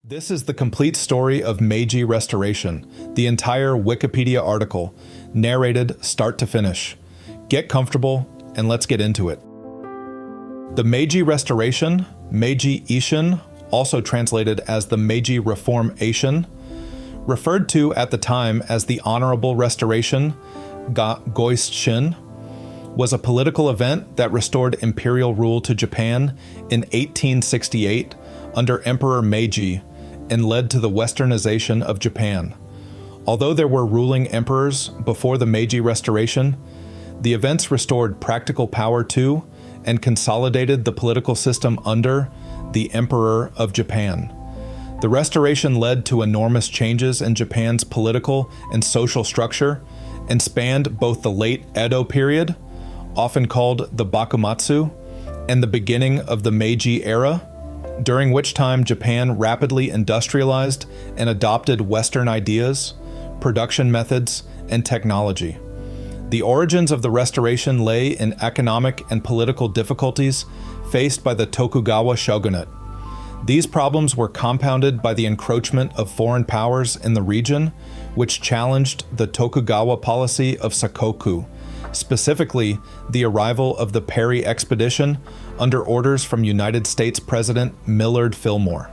This is the complete story of Meiji Restoration, the entire Wikipedia article, narrated start to finish. Get comfortable, and let's get into it. The Meiji Restoration, Meiji Ishin, also translated as the Meiji Reformation, referred to at the time as the Honorable Restoration, Goishin, was a political event that restored imperial rule to Japan in 1868 under Emperor Meiji, and led to the Westernization of Japan. Although there were ruling emperors before the Meiji Restoration, the events restored practical power to and consolidated the political system under the Emperor of Japan. The Restoration led to enormous changes in Japan's political and social structure and spanned both the late Edo period, often called the Bakumatsu, and the beginning of the Meiji era, during which time Japan rapidly industrialized and adopted Western ideas, production methods, and technology. The origins of the Restoration lay in economic and political difficulties faced by the Tokugawa shogunate. These problems were compounded by the encroachment of foreign powers in the region, which challenged the Tokugawa policy of sakoku, specifically the arrival of the Perry expedition under orders from United States President Millard Fillmore.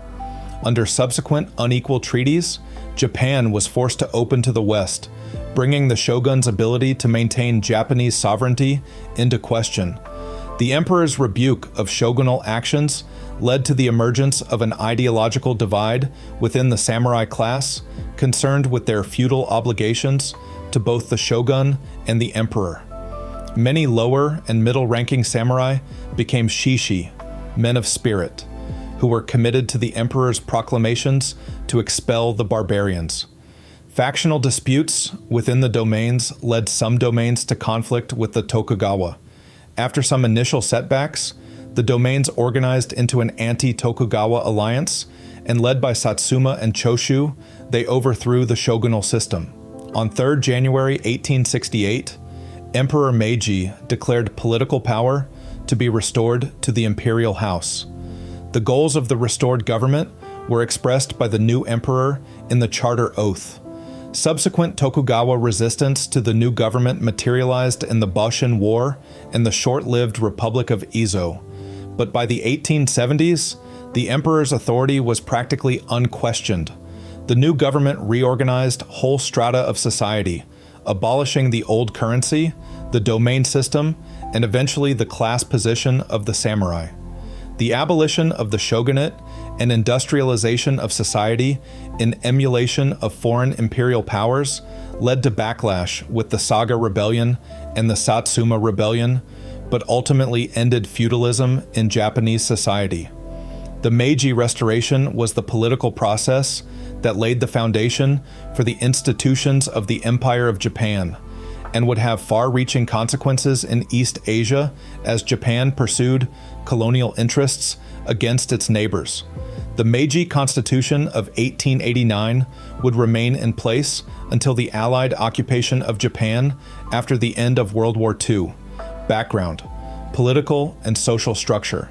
Under subsequent unequal treaties, Japan was forced to open to the West, bringing the shogun's ability to maintain Japanese sovereignty into question. The emperor's rebuke of shogunal actions led to the emergence of an ideological divide within the samurai class, concerned with their feudal obligations to both the shogun and the emperor. Many lower and middle-ranking samurai became shishi, men of spirit, who were committed to the emperor's proclamations to expel the barbarians. Factional disputes within the domains led some domains to conflict with the Tokugawa. After some initial setbacks, the domains organized into an Anti-Tokugawa alliance, and led by Satsuma and Choshu, they overthrew the shogunal system. On 3 January 1868, Emperor Meiji declared political power to be restored to the imperial house. The goals of the restored government were expressed by the new emperor in the Charter Oath. Subsequent Tokugawa resistance to the new government materialized in the Boshin War and the short-lived Republic of Ezo. But by the 1870s, the emperor's authority was practically unquestioned. The new government reorganized whole strata of society, abolishing the old currency, the domain system, and eventually the class position of the samurai. The abolition of the shogunate and industrialization of society in emulation of foreign imperial powers led to backlash with the Saga Rebellion and the Satsuma Rebellion, but ultimately ended feudalism in Japanese society. The Meiji Restoration was the political process that laid the foundation for the institutions of the Empire of Japan, and would have far-reaching consequences in East Asia as Japan pursued colonial interests against its neighbors. The Meiji Constitution of 1889 would remain in place until the Allied occupation of Japan after the end of World War II. Background: political and social structure.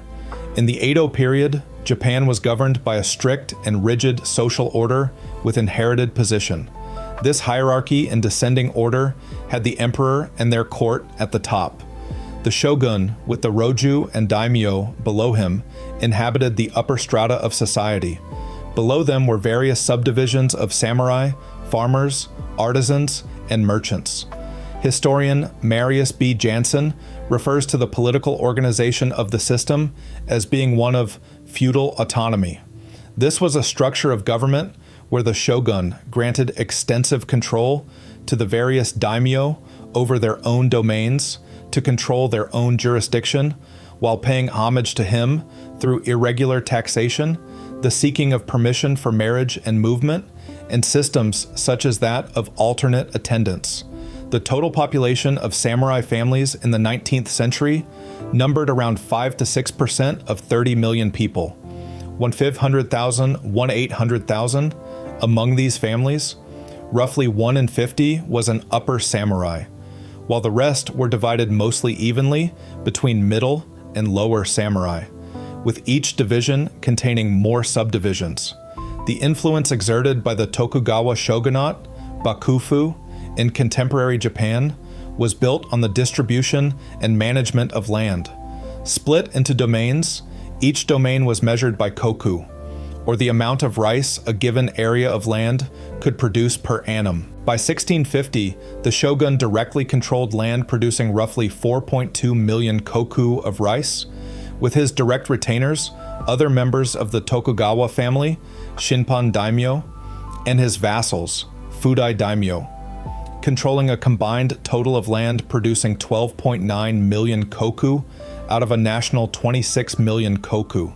In the Edo period, Japan was governed by a strict and rigid social order with inherited position. This hierarchy in descending order had the emperor and their court at the top. The shogun, with the roju and daimyō below him, inhabited the upper strata of society. Below them were various subdivisions of samurai, farmers, artisans, and merchants. Historian Marius B. Jansen refers to the political organization of the system as being one of feudal autonomy. This was a structure of government where the shogun granted extensive control to the various daimyō over their own domains to control their own jurisdiction, while paying homage to him through irregular taxation, the seeking of permission for marriage and movement, and systems such as that of alternate attendance. The total population of samurai families in the 19th century numbered around 5 to 6% of 30 million people. 1/500,000, 1/800,000. Among these families, roughly 1 in 50 was an upper samurai, while the rest were divided mostly evenly between middle and lower samurai, with each division containing more subdivisions. The influence exerted by the Tokugawa shogunate, Bakufu, in contemporary Japan was built on the distribution and management of land. Split into domains, each domain was measured by koku, or the amount of rice a given area of land could produce per annum. By 1650, the shogun directly controlled land producing roughly 4.2 million koku of rice. With his direct retainers, other members of the Tokugawa family, Shinpan daimyō, and his vassals, Fudai daimyō, controlling a combined total of land producing 12.9 million koku out of a national 26 million koku.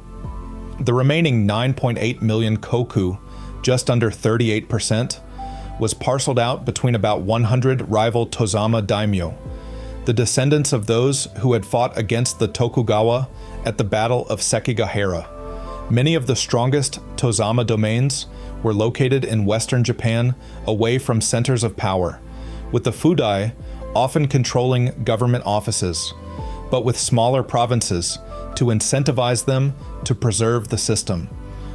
The remaining 9.8 million koku, just under 38%, was parceled out between about 100 rival Tozama daimyō, the descendants of those who had fought against the Tokugawa at the Battle of Sekigahara. Many of the strongest Tozama domains were located in western Japan, away from centers of power, with the Fudai often controlling government offices, but with smaller provinces to incentivize them to preserve the system.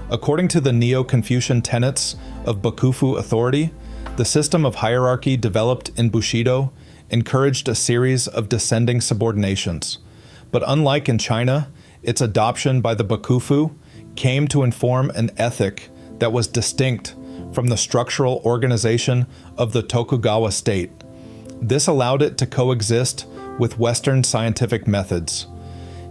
According to the Neo-Confucian tenets of Bakufu authority, the system of hierarchy developed in Bushido encouraged a series of descending subordinations. But unlike in China, its adoption by the Bakufu came to inform an ethic that was distinct from the structural organization of the Tokugawa state. This allowed it to coexist with Western scientific methods.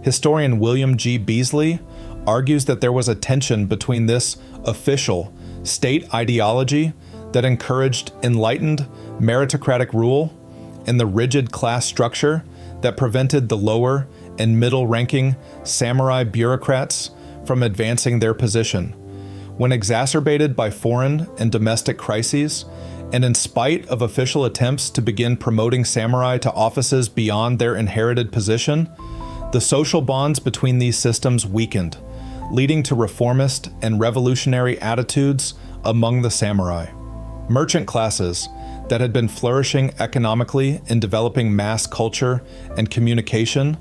Historian William G. Beasley argues that there was a tension between this official state ideology that encouraged enlightened meritocratic rule and the rigid class structure that prevented the lower and middle-ranking samurai bureaucrats from advancing their position. When exacerbated by foreign and domestic crises, and in spite of official attempts to begin promoting samurai to offices beyond their inherited position, the social bonds between these systems weakened, leading to reformist and revolutionary attitudes among the samurai. Merchant classes that had been flourishing economically in developing mass culture and communication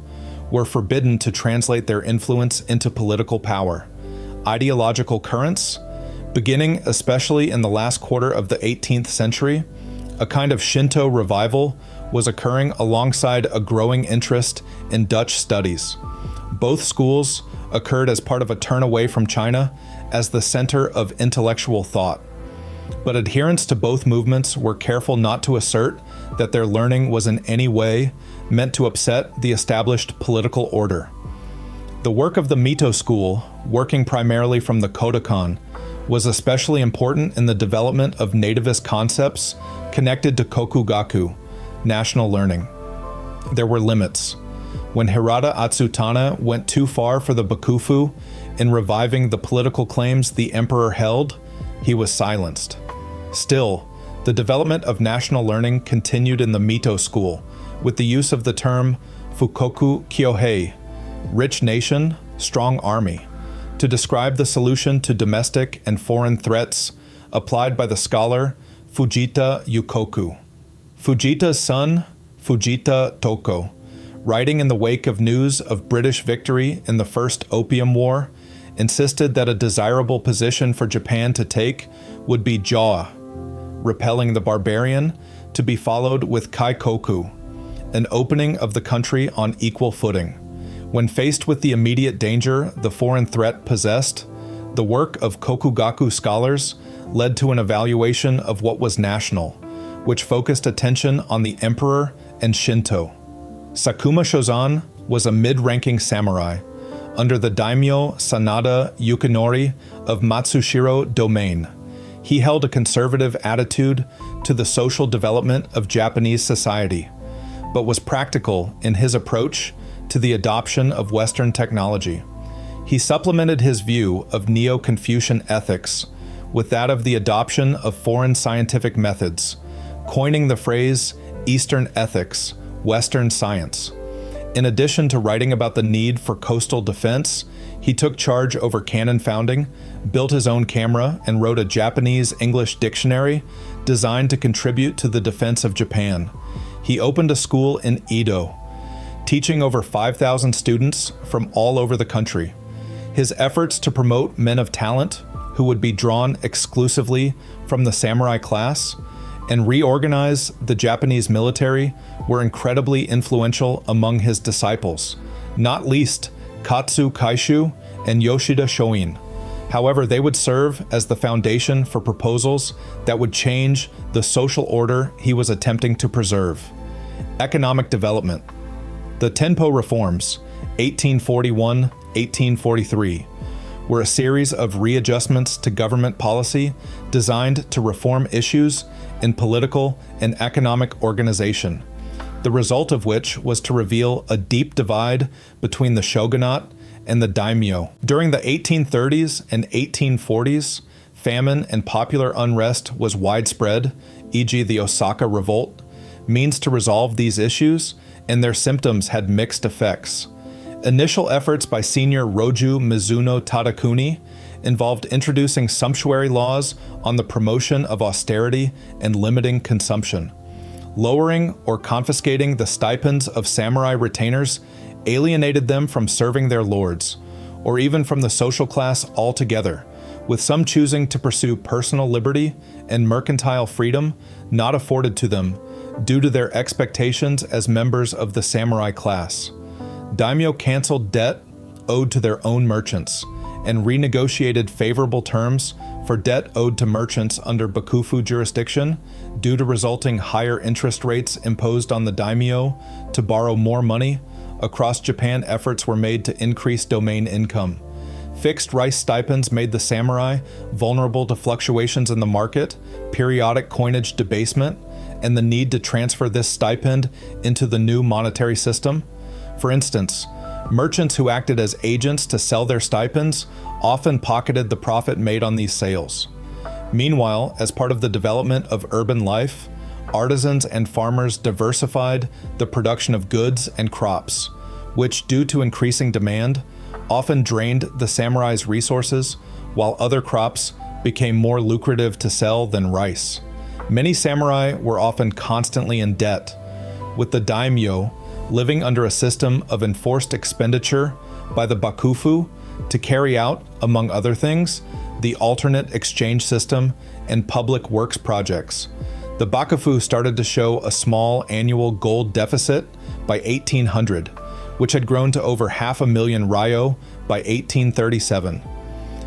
were forbidden to translate their influence into political power. Ideological currents, beginning especially in the last quarter of the 18th century, a kind of Shinto revival was occurring alongside a growing interest in Dutch studies. Both schools occurred as part of a turn away from China as the center of intellectual thought. But adherents to both movements were careful not to assert that their learning was in any way meant to upset the established political order. The work of the Mito school, working primarily from the Kodokan, was especially important in the development of nativist concepts connected to kokugaku, national learning. There were limits. When Hirata Atsutana went too far for the Bakufu in reviving the political claims the emperor held, he was silenced. Still, the development of national learning continued in the Mito school, with the use of the term Fukoku Kyohei, rich nation, strong army, to describe the solution to domestic and foreign threats applied by the scholar Fujita Yukoku. Fujita's son, Fujita Toko, writing in the wake of news of British victory in the First Opium War, insisted that a desirable position for Japan to take would be Jaw, repelling the barbarian, to be followed with Kaikoku, an opening of the country on equal footing. When faced with the immediate danger the foreign threat possessed, the work of Kokugaku scholars led to an evaluation of what was national, which focused attention on the emperor and Shinto. Sakuma Shozan was a mid-ranking samurai, under the daimyō Sanada Yukinori of Matsushiro Domain. He held a conservative attitude to the social development of Japanese society, but was practical in his approach to the adoption of Western technology. He supplemented his view of Neo-Confucian ethics with that of the adoption of foreign scientific methods, coining the phrase Eastern ethics, Western science. In addition to writing about the need for coastal defense, he took charge over cannon founding, built his own camera, and wrote a Japanese-English dictionary designed to contribute to the defense of Japan. He opened a school in Edo, teaching over 5,000 students from all over the country. His efforts to promote men of talent, who would be drawn exclusively from the samurai class, and reorganize the Japanese military were incredibly influential among his disciples, not least Katsu Kaishu and Yoshida Shoin. However, they would serve as the foundation for proposals that would change the social order he was attempting to preserve. Economic development. The Tenpo reforms, 1841-1843, were a series of readjustments to government policy designed to reform issues in political and economic organization, the result of which was to reveal a deep divide between the shogunate and the daimyō. During the 1830s and 1840s, famine and popular unrest was widespread, e.g. the Osaka Revolt. Means to resolve these issues, and their symptoms had mixed effects. Initial efforts by senior Roju Mizuno Tadakuni involved introducing sumptuary laws on the promotion of austerity and limiting consumption. Lowering or confiscating the stipends of samurai retainers alienated them from serving their lords, or even from the social class altogether, with some choosing to pursue personal liberty and mercantile freedom not afforded to them due to their expectations as members of the samurai class. Daimyo canceled debt owed to their own merchants and renegotiated favorable terms for debt owed to merchants under bakufu jurisdiction due to resulting higher interest rates imposed on the daimyo to borrow more money. Across Japan, efforts were made to increase domain income. Fixed rice stipends made the samurai vulnerable to fluctuations in the market, periodic coinage debasement, and the need to transfer this stipend into the new monetary system. For instance, merchants who acted as agents to sell their stipends often pocketed the profit made on these sales. Meanwhile, as part of the development of urban life, artisans and farmers diversified the production of goods and crops, which, due to increasing demand, often drained the samurai's resources, while other crops became more lucrative to sell than rice. Many samurai were often constantly in debt, with the daimyo living under a system of enforced expenditure by the bakufu to carry out, among other things, the alternate exchange system and public works projects. The bakufu started to show a small annual gold deficit by 1800, which had grown to over 500,000 ryo by 1837.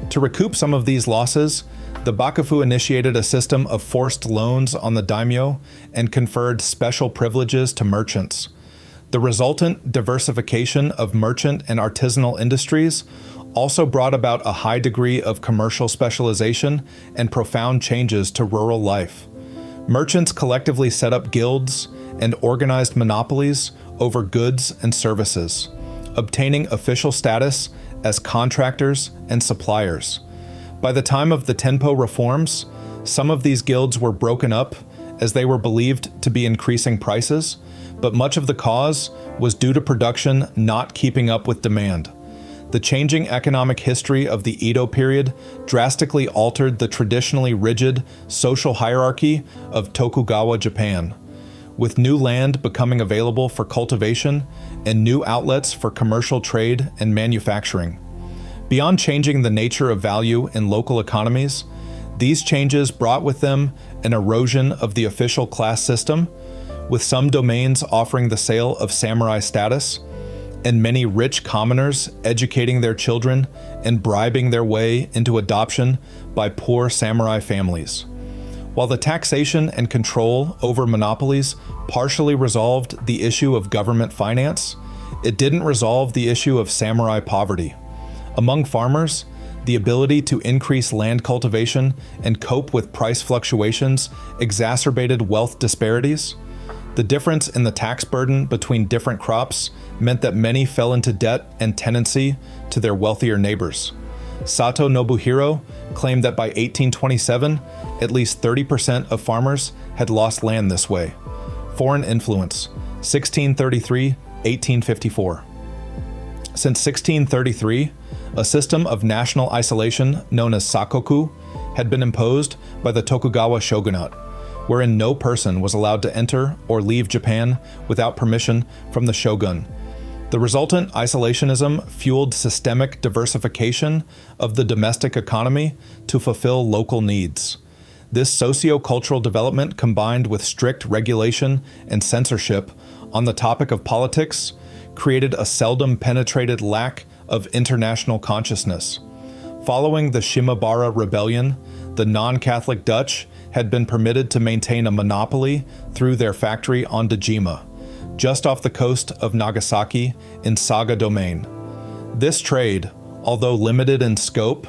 To recoup some of these losses, the bakufu initiated a system of forced loans on the daimyo and conferred special privileges to merchants. The resultant diversification of merchant and artisanal industries also brought about a high degree of commercial specialization and profound changes to rural life. Merchants collectively set up guilds and organized monopolies over goods and services, obtaining official status as contractors and suppliers. By the time of the Tenpo reforms, some of these guilds were broken up as they were believed to be increasing prices, but much of the cause was due to production not keeping up with demand. The changing economic history of the Edo period drastically altered the traditionally rigid social hierarchy of Tokugawa Japan, with new land becoming available for cultivation and new outlets for commercial trade and manufacturing. Beyond changing the nature of value in local economies, these changes brought with them an erosion of the official class system, with some domains offering the sale of samurai status, and many rich commoners educating their children and bribing their way into adoption by poor samurai families. While the taxation and control over monopolies partially resolved the issue of government finance, it didn't resolve the issue of samurai poverty. Among farmers, the ability to increase land cultivation and cope with price fluctuations exacerbated wealth disparities. The difference in the tax burden between different crops meant that many fell into debt and tenancy to their wealthier neighbors. Sato Nobuhiro claimed that by 1827, at least 30% of farmers had lost land this way. Foreign influence, 1633-1854. Since 1633, a system of national isolation known as sakoku had been imposed by the Tokugawa shogunate, wherein no person was allowed to enter or leave Japan without permission from the shogun. The resultant isolationism fueled systemic diversification of the domestic economy to fulfill local needs. This socio-cultural development, combined with strict regulation and censorship on the topic of politics, created a seldom penetrated lack of international consciousness. Following the Shimabara Rebellion, the non-Catholic Dutch had been permitted to maintain a monopoly through their factory on Dejima, just off the coast of Nagasaki in Saga Domain. This trade, although limited in scope,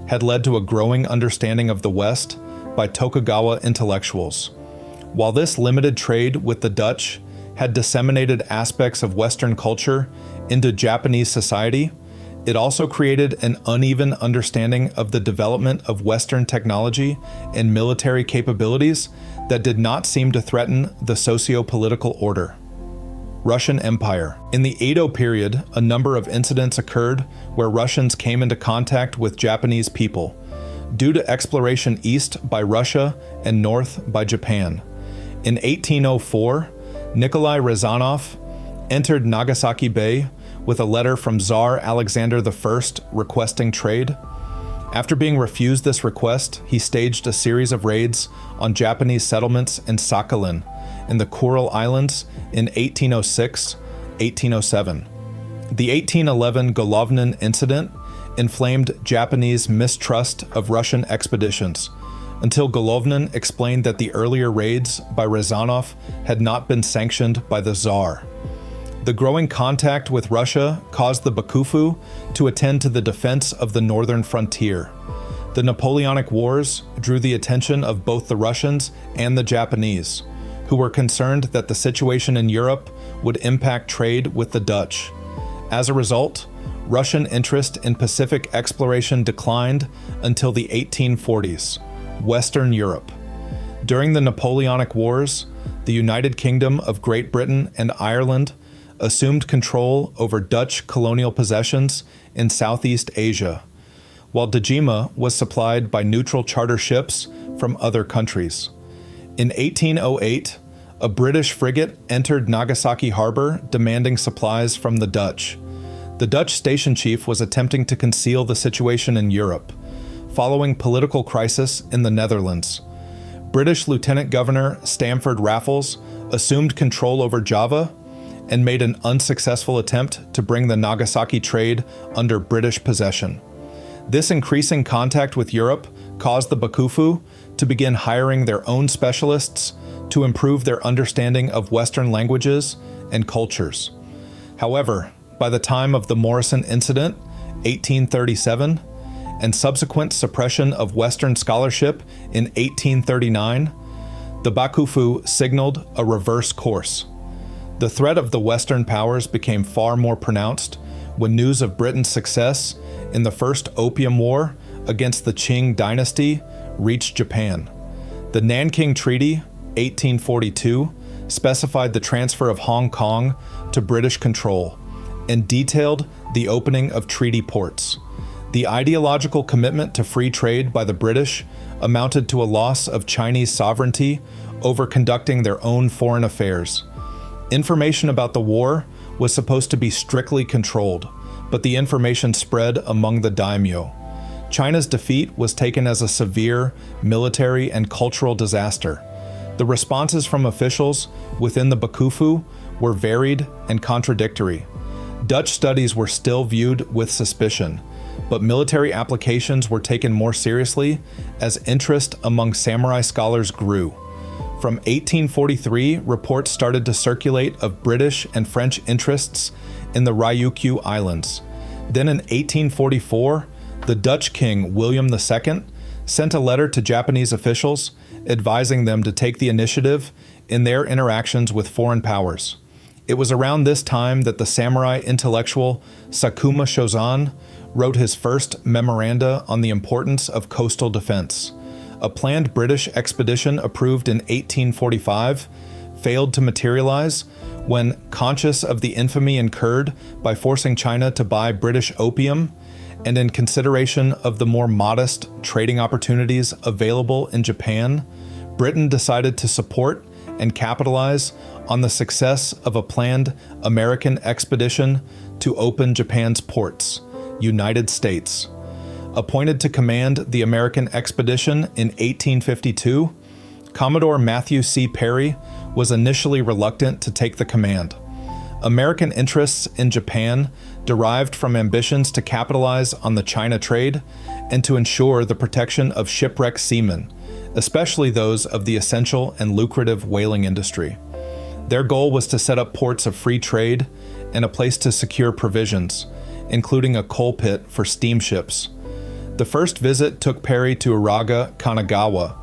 had led to a growing understanding of the West by Tokugawa intellectuals. While this limited trade with the Dutch had disseminated aspects of Western culture into Japanese society, it also created an uneven understanding of the development of Western technology and military capabilities that did not seem to threaten the socio-political order. Russian Empire. In the Edo period, a number of incidents occurred where Russians came into contact with Japanese people, due to exploration east by Russia and north by Japan. In 1804, Nikolai Ryazanov entered Nagasaki Bay with a letter from Tsar Alexander I requesting trade. After being refused this request, he staged a series of raids on Japanese settlements in Sakhalin, in the Kuril Islands in 1806-1807. The 1811 Golovnin incident inflamed Japanese mistrust of Russian expeditions, until Golovnin explained that the earlier raids by Ryazanov had not been sanctioned by the Tsar. The growing contact with Russia caused the Bakufu to attend to the defense of the northern frontier. The Napoleonic Wars drew the attention of both the Russians and the Japanese, who were concerned that the situation in Europe would impact trade with the Dutch. As a result, Russian interest in Pacific exploration declined until the 1840s. Western Europe. During the Napoleonic Wars, the United Kingdom of Great Britain and Ireland assumed control over Dutch colonial possessions in Southeast Asia, while Dejima was supplied by neutral charter ships from other countries. In 1808, a British frigate entered Nagasaki harbor demanding supplies from the Dutch. The Dutch station chief was attempting to conceal the situation in Europe, following political crisis in the Netherlands. British Lieutenant Governor Stamford Raffles assumed control over Java and made an unsuccessful attempt to bring the Nagasaki trade under British possession. This increasing contact with Europe caused the Bakufu to begin hiring their own specialists to improve their understanding of Western languages and cultures. However, by the time of the Morrison Incident, 1837, and subsequent suppression of Western scholarship in 1839, the Bakufu signaled a reverse course. The threat of the Western powers became far more pronounced when news of Britain's success in the First Opium War against the Qing dynasty reached Japan. The Nanking Treaty, 1842, specified the transfer of Hong Kong to British control and detailed the opening of treaty ports. The ideological commitment to free trade by the British amounted to a loss of Chinese sovereignty over conducting their own foreign affairs. Information about the war was supposed to be strictly controlled, but the information spread among the daimyō. China's defeat was taken as a severe military and cultural disaster. The responses from officials within the Bakufu were varied and contradictory. Dutch studies were still viewed with suspicion, but military applications were taken more seriously as interest among samurai scholars grew. From 1843, reports started to circulate of British and French interests in the Ryukyu Islands. Then in 1844, the Dutch king William II sent a letter to Japanese officials advising them to take the initiative in their interactions with foreign powers. It was around this time that the samurai intellectual Sakuma Shozan wrote his first memoranda on the importance of coastal defense. A planned British expedition approved in 1845 failed to materialize when, conscious of the infamy incurred by forcing China to buy British opium, and in consideration of the more modest trading opportunities available in Japan, Britain decided to support and capitalize on the success of a planned American expedition to open Japan's ports, United States. Appointed to command the American expedition in 1852, Commodore Matthew C. Perry was initially reluctant to take the command. American interests in Japan derived from ambitions to capitalize on the China trade and to ensure the protection of shipwrecked seamen, especially those of the essential and lucrative whaling industry. Their goal was to set up ports of free trade and a place to secure provisions, including a coal pit for steamships. The first visit took Perry to Uraga, Kanagawa,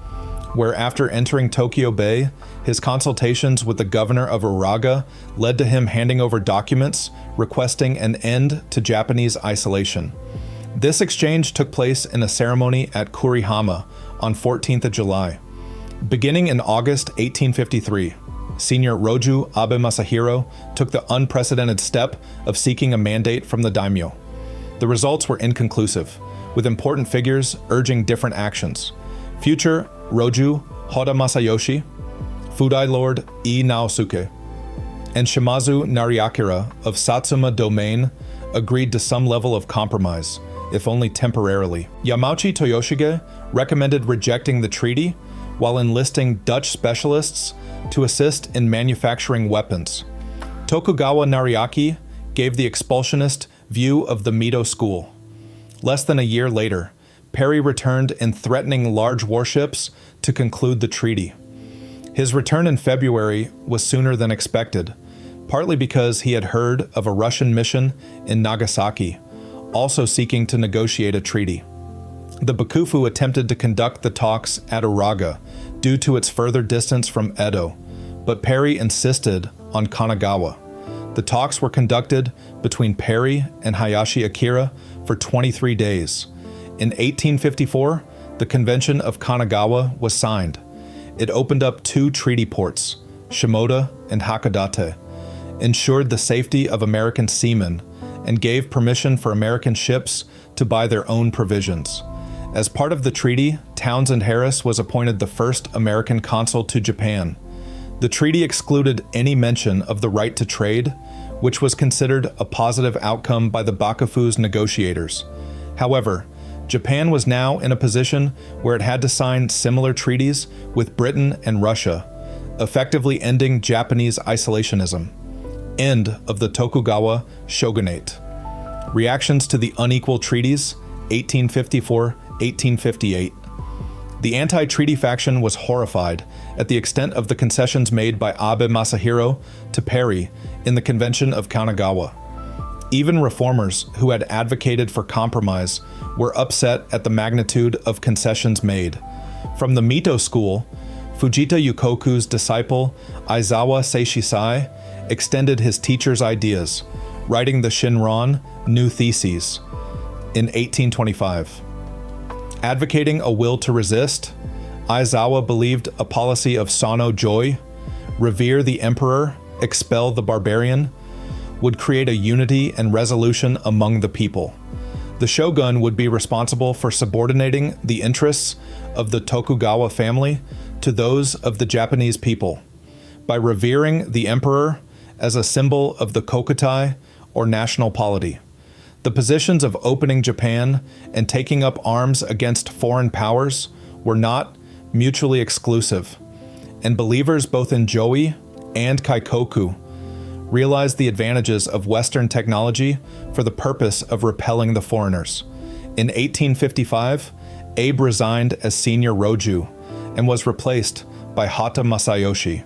where after entering Tokyo Bay, his consultations with the governor of Uraga led to him handing over documents requesting an end to Japanese isolation. This exchange took place in a ceremony at Kurihama on 14th of July. Beginning in August 1853, Senior Roju Abe Masahiro took the unprecedented step of seeking a mandate from the daimyō. The results were inconclusive, with important figures urging different actions. Future Roju Hoda Masayoshi, Fudai Lord Ii Naosuke, and Shimazu Nariakira of Satsuma Domain agreed to some level of compromise, if only temporarily. Yamauchi Toyoshige recommended rejecting the treaty while enlisting Dutch specialists to assist in manufacturing weapons. Tokugawa Nariaki gave the expulsionist view of the Mito school. Less than a year later, Perry returned in threatening large warships to conclude the treaty. His return in February was sooner than expected, partly because he had heard of a Russian mission in Nagasaki, also seeking to negotiate a treaty. The Bakufu attempted to conduct the talks at Uraga due to its further distance from Edo, but Perry insisted on Kanagawa. The talks were conducted between Perry and Hayashi Akira for 23 days. In 1854, the Convention of Kanagawa was signed. It opened up 2 treaty ports, Shimoda and Hakodate, ensured the safety of American seamen, and gave permission for American ships to buy their own provisions. As part of the treaty, Townsend Harris was appointed the first American consul to Japan. The treaty excluded any mention of the right to trade, which was considered a positive outcome by the Bakufu's negotiators. However, Japan was now in a position where it had to sign similar treaties with Britain and Russia, effectively ending Japanese isolationism. End of the Tokugawa shogunate. Reactions to the unequal treaties, 1854-1858. The anti-treaty faction was horrified at the extent of the concessions made by Abe Masahiro to Perry in the Convention of Kanagawa. Even reformers who had advocated for compromise were upset at the magnitude of concessions made. From the Mito school, Fujita Yukoku's disciple Aizawa Seishisai extended his teacher's ideas, writing the Shinran New Theses in 1825. Advocating a will to resist, Aizawa believed a policy of Sano Joy, revere the emperor, expel the barbarian, would create a unity and resolution among the people. The shogun would be responsible for subordinating the interests of the Tokugawa family to those of the Japanese people, by revering the emperor as a symbol of the kokutai, or national polity. The positions of opening Japan and taking up arms against foreign powers were not mutually exclusive, and believers both in Joi and Kaikoku realized the advantages of Western technology for the purpose of repelling the foreigners. In 1855, Abe resigned as senior Roju and was replaced by Hata Masayoshi.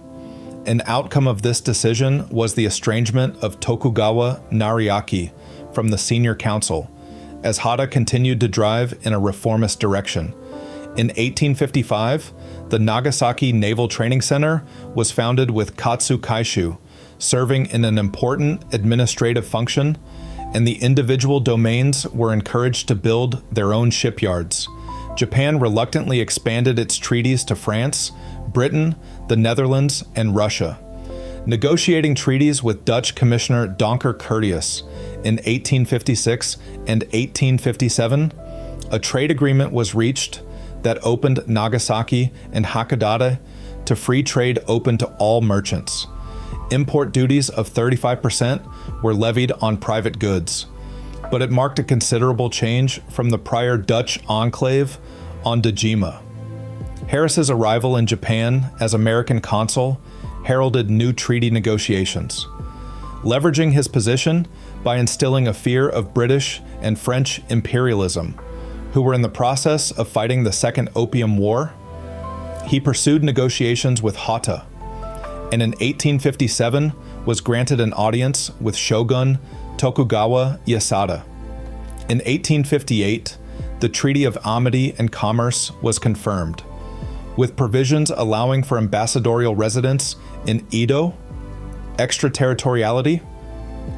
An outcome of this decision was the estrangement of Tokugawa Nariaki from the senior council, as Hata continued to drive in a reformist direction. In 1855, the Nagasaki Naval Training Center was founded with Katsu Kaishu, serving in an important administrative function, and the individual domains were encouraged to build their own shipyards. Japan reluctantly expanded its treaties to France, Britain, the Netherlands, and Russia. Negotiating treaties with Dutch Commissioner Donker Curtius in 1856 and 1857, a trade agreement was reached that opened Nagasaki and Hakodate to free trade open to all merchants. Import duties of 35% were levied on private goods, but it marked a considerable change from the prior Dutch enclave on Dejima. Harris's arrival in Japan as American consul heralded new treaty negotiations. Leveraging his position by instilling a fear of British and French imperialism, who were in the process of fighting the Second Opium War, he pursued negotiations with Hotta, and in 1857 was granted an audience with Shogun Tokugawa Ieyasu. In 1858, the Treaty of Amity and Commerce was confirmed, with provisions allowing for ambassadorial residence in Edo, extraterritoriality,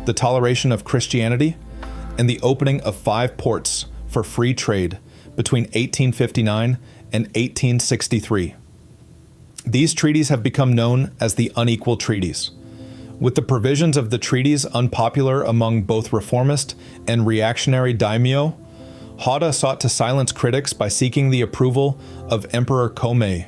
the toleration of Christianity, and the opening of 5 ports for free trade between 1859 and 1863. These treaties have become known as the unequal treaties. With the provisions of the treaties unpopular among both reformist and reactionary daimyō, Hotta sought to silence critics by seeking the approval of Emperor Meiji,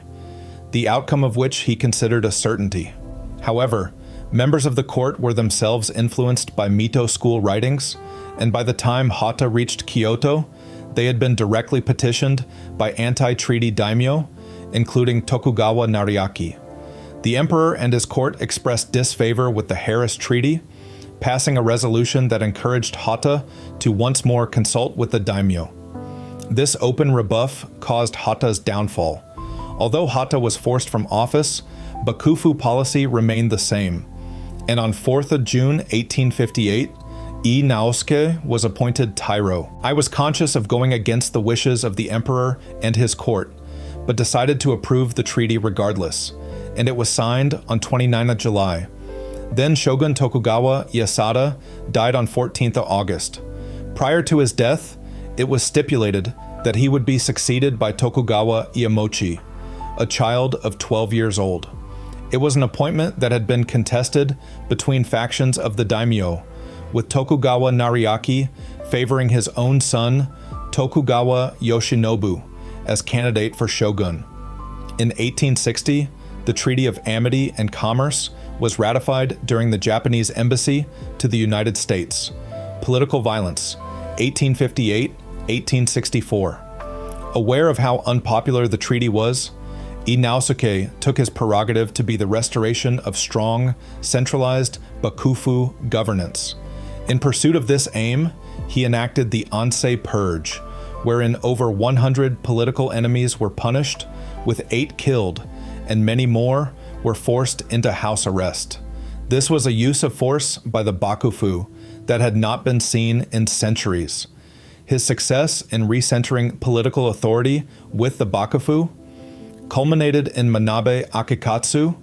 the outcome of which he considered a certainty. However, members of the court were themselves influenced by Mito school writings, and by the time Hotta reached Kyoto, they had been directly petitioned by anti-treaty daimyō, including Tokugawa Nariaki. The emperor and his court expressed disfavor with the Harris Treaty, passing a resolution that encouraged Hotta to once more consult with the daimyō. This open rebuff caused Hotta's downfall. Although Hotta was forced from office, Bakufu policy remained the same, and on 4th of June 1858, Naosuke was appointed Tairo. I was conscious of going against the wishes of the emperor and his court, but decided to approve the treaty regardless, and it was signed on 29th of July. Then Shogun Tokugawa Ieyasu died on 14th of August. Prior to his death, it was stipulated that he would be succeeded by Tokugawa Ieyasu, a child of 12 years old. It was an appointment that had been contested between factions of the daimyō, with Tokugawa Nariaki favoring his own son, Tokugawa Yoshinobu, as candidate for shogun. In 1860, the Treaty of Amity and Commerce was ratified during the Japanese embassy to the United States. Political violence, 1858-1864. Aware of how unpopular the treaty was, Naosuke took his prerogative to be the restoration of strong, centralized Bakufu governance. In pursuit of this aim, he enacted the Ansei Purge, wherein over 100 political enemies were punished, with 8 killed, and many more were forced into house arrest. This was a use of force by the Bakufu that had not been seen in centuries. His success in recentering political authority with the Bakufu culminated in Manabe Akikatsu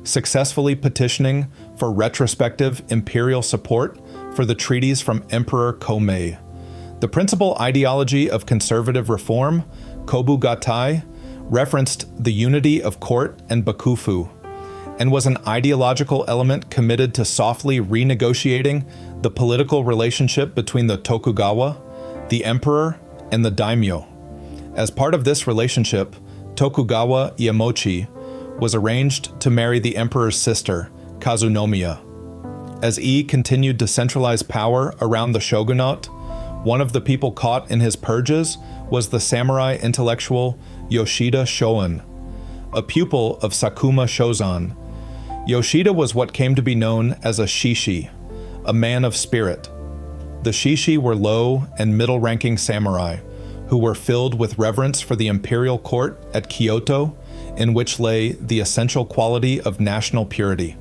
successfully petitioning for retrospective imperial support for the treaties from Emperor Meiji. The principal ideology of conservative reform, Kobugatai, referenced the unity of court and Bakufu, and was an ideological element committed to softly renegotiating the political relationship between the Tokugawa, the emperor, and the daimyō. As part of this relationship, Tokugawa Ieyasu was arranged to marry the emperor's sister, Kazunomiya. As continued to centralize power around the shogunate, one of the people caught in his purges was the samurai intellectual Yoshida Shoin, a pupil of Sakuma Shozan. Yoshida was what came to be known as a shishi, a man of spirit. The shishi were low and middle-ranking samurai who were filled with reverence for the imperial court at Kyoto, in which lay the essential quality of national purity.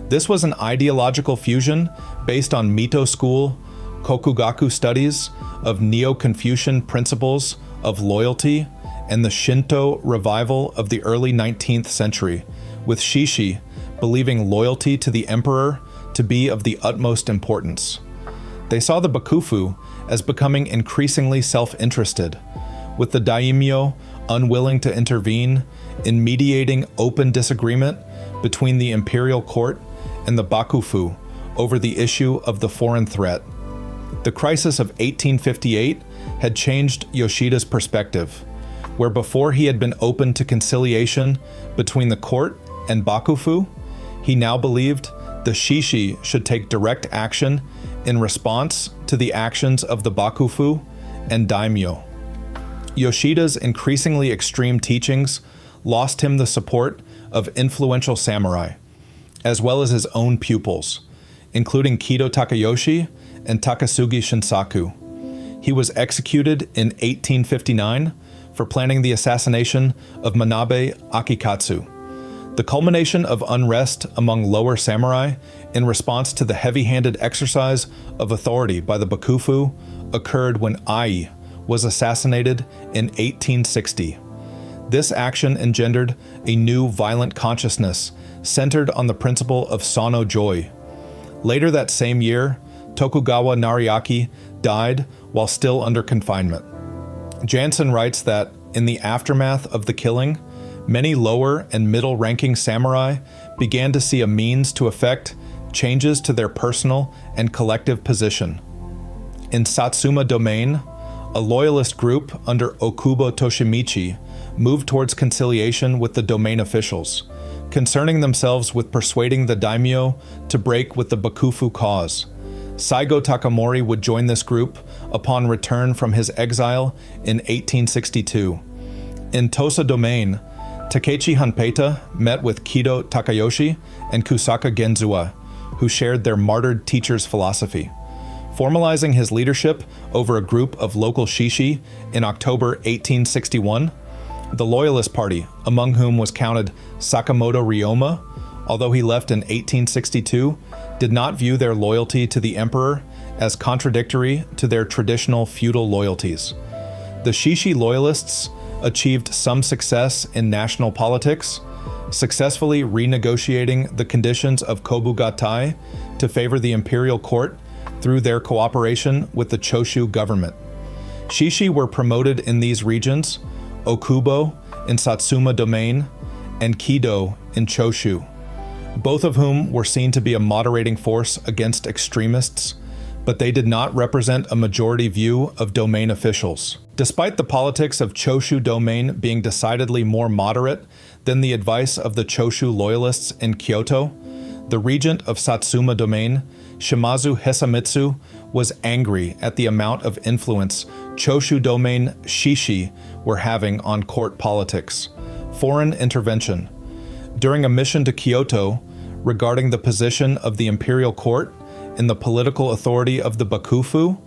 This was an ideological fusion based on Mito school, Kokugaku studies of Neo-Confucian principles of loyalty and the Shinto revival of the early 19th century, with shishi believing loyalty to the emperor to be of the utmost importance. They saw the Bakufu as becoming increasingly self-interested, with the daimyō unwilling to intervene in mediating open disagreement between the imperial court and the Bakufu over the issue of the foreign threat. The crisis of 1858 had changed Yoshida's perspective. where before he had been open to conciliation between the court and bakufu, he now believed the shishi should take direct action in response to the actions of the bakufu and daimyō. Yoshida's increasingly extreme teachings lost him the support of influential samurai, as well as his own pupils, including Kido Takayoshi and Takasugi Shinsaku. He was executed in 1859 for planning the assassination of Manabe Akikatsu, the culmination of unrest among lower samurai in response to the heavy-handed exercise of authority by the bakufu occurred when Ai was assassinated in 1860. This action engendered a new violent consciousness centered on the principle of Sano joy. Later that same year, Tokugawa Nariaki died while still under confinement. Jansen writes that, in the aftermath of the killing, many lower and middle-ranking samurai began to see a means to effect changes to their personal and collective position. In Satsuma Domain, a loyalist group under Okubo Toshimichi moved towards conciliation with the domain officials, concerning themselves with persuading the daimyō to break with the bakufu cause. Saigo Takamori would join this group upon return from his exile in 1862. In Tosa Domain, Takechi Hanpeta met with Kido Takayoshi and Kusaka Genzuwa, who shared their martyred teacher's philosophy. Formalizing his leadership over a group of local shishi in October 1861, the Loyalist Party, among whom was counted Sakamoto Ryoma, although he left in 1862, did not view their loyalty to the emperor as contradictory to their traditional feudal loyalties. The Shishi loyalists achieved some success in national politics, successfully renegotiating the conditions of kobugatai to favor the imperial court through their cooperation with the Choshu government. Shishi were promoted in these regions, Okubo in Satsuma Domain and Kido in Choshu, both of whom were seen to be a moderating force against extremists, but they did not represent a majority view of domain officials. Despite the politics of Choshu Domain being decidedly more moderate than the advice of the Choshu loyalists in Kyoto, the regent of Satsuma Domain, Shimazu Hisamitsu, was angry at the amount of influence Choshu Domain Shishi were having on court politics. Foreign intervention. During a mission to Kyoto regarding the position of the imperial court in the political authority of the bakufu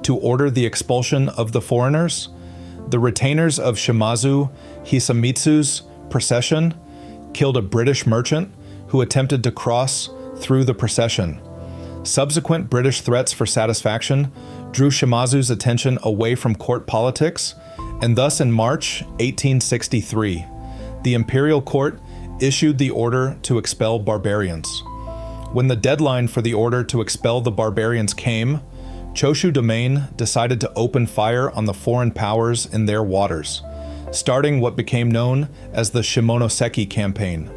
to order the expulsion of the foreigners, the retainers of Shimazu Hisamitsu's procession killed a British merchant who attempted to cross through the procession. Subsequent British threats for satisfaction drew Shimazu's attention away from court politics, and thus in March 1863, the imperial court issued the order to expel barbarians. When the deadline for the order to expel the barbarians came, Choshu Domain decided to open fire on the foreign powers in their waters, starting what became known as the Shimonoseki Campaign.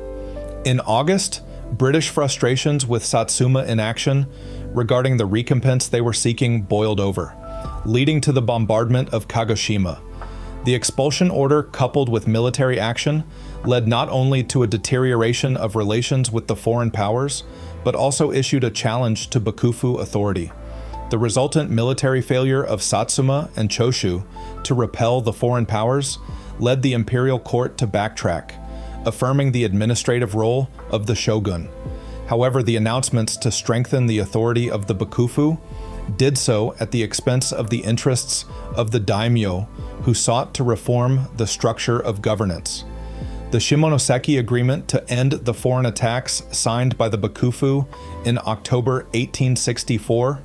In August, British frustrations with Satsuma inaction regarding the recompense they were seeking boiled over, leading to the bombardment of Kagoshima. The expulsion order, coupled with military action, led not only to a deterioration of relations with the foreign powers, but also issued a challenge to bakufu authority. The resultant military failure of Satsuma and Choshu to repel the foreign powers led the imperial court to backtrack, affirming the administrative role of the shogun. However, the announcements to strengthen the authority of the bakufu did so at the expense of the interests of the daimyō, who sought to reform the structure of governance. The Shimonoseki Agreement to end the foreign attacks signed by the bakufu in October 1864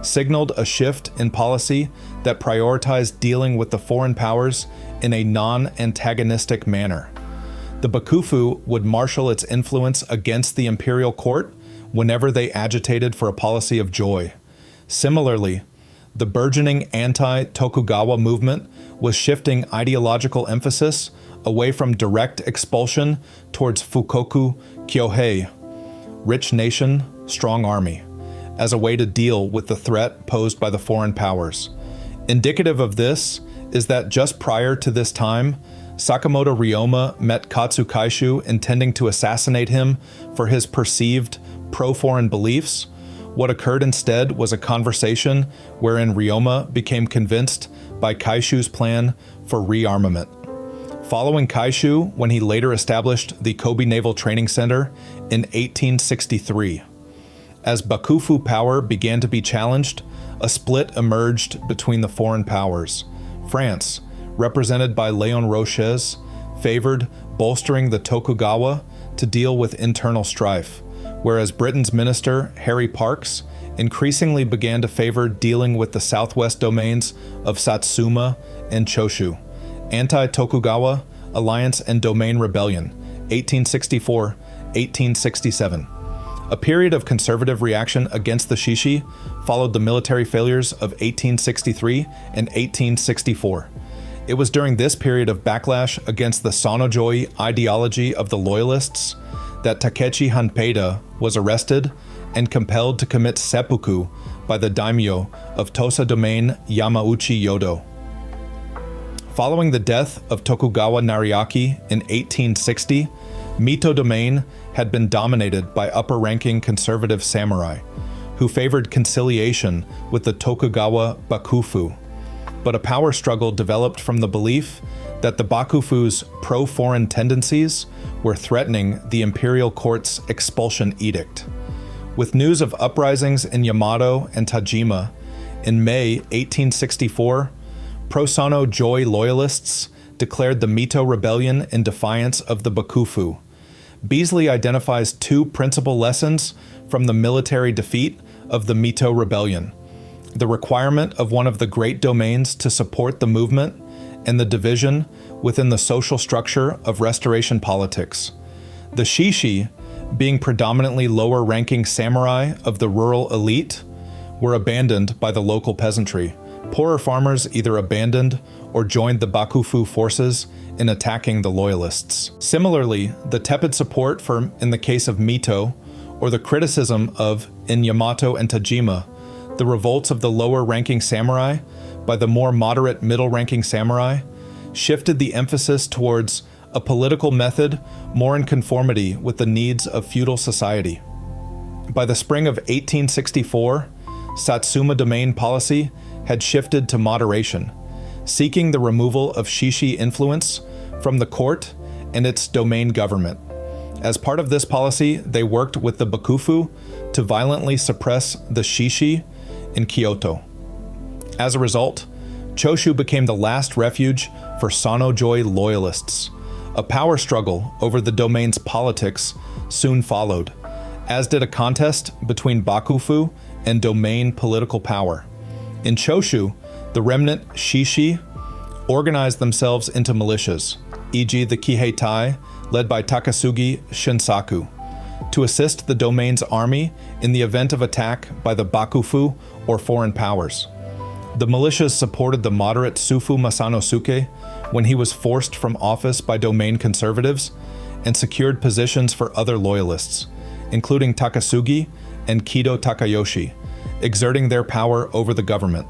signaled a shift in policy that prioritized dealing with the foreign powers in a non-antagonistic manner. The bakufu would marshal its influence against the imperial court whenever they agitated for a policy of joy. Similarly, the burgeoning Anti-Tokugawa movement was shifting ideological emphasis away from direct expulsion towards Fukoku Kyohei, rich nation, strong army, as a way to deal with the threat posed by the foreign powers. Indicative of this is that just prior to this time, Sakamoto Ryoma met Katsu Kaishu intending to assassinate him for his perceived pro-foreign beliefs. What occurred instead was a conversation wherein Ryoma became convinced by Kaishu's plan for rearmament. Following Kaishu, when he later established the Kobe Naval Training Center in 1863. As Bakufu power began to be challenged, a split emerged between the foreign powers. France, represented by Léon Roches, favored bolstering the Tokugawa to deal with internal strife, whereas Britain's minister, Harry Parkes, increasingly began to favor dealing with the southwest domains of Satsuma and Choshu. Anti-Tokugawa Alliance and Domain Rebellion, 1864-1867. A period of conservative reaction against the Shishi followed the military failures of 1863 and 1864. It was during this period of backlash against the Sonojoi ideology of the Loyalists that Takechi Hanpeida was arrested and compelled to commit seppuku by the daimyō of Tosa domain Yamauchi Yodo. Following the death of Tokugawa Nariaki in 1860, Mito domain had been dominated by upper-ranking conservative samurai, who favored conciliation with the Tokugawa Bakufu. But a power struggle developed from the belief that the Bakufu's pro-foreign tendencies were threatening the imperial court's expulsion edict. With news of uprisings in Yamato and Tajima, in May 1864, pro-Sano Joi loyalists declared the Mito Rebellion in defiance of the Bakufu. Beasley identifies two principal lessons from the military defeat of the Mito Rebellion: the requirement of one of the great domains to support the movement, and the division within the social structure of restoration politics. The Shishi, being predominantly lower-ranking samurai of the rural elite, were abandoned by the local peasantry. Poorer farmers either abandoned or joined the Bakufu forces in attacking the loyalists. Similarly, the tepid support for, in the case of Mito, or the criticism of, in Yamato and Tajima, the revolts of the lower-ranking samurai by the more moderate middle-ranking samurai, shifted the emphasis towards a political method more in conformity with the needs of feudal society. By the spring of 1864, Satsuma domain policy had shifted to moderation, seeking the removal of Shishi influence from the court and its domain government. As part of this policy, they worked with the Bakufu to violently suppress the Shishi in Kyoto. As a result, Choshu became the last refuge for Sonojoi loyalists. A power struggle over the domain's politics soon followed, as did a contest between Bakufu and domain political power. In Choshu, the remnant Shishi organized themselves into militias, e.g. the Kihei-tai, led by Takasugi Shinsaku, to assist the domain's army in the event of attack by the Bakufu or foreign powers. The militias supported the moderate Sufu Masanosuke when he was forced from office by domain conservatives, and secured positions for other loyalists, including Takasugi and Kido Takayoshi, exerting their power over the government.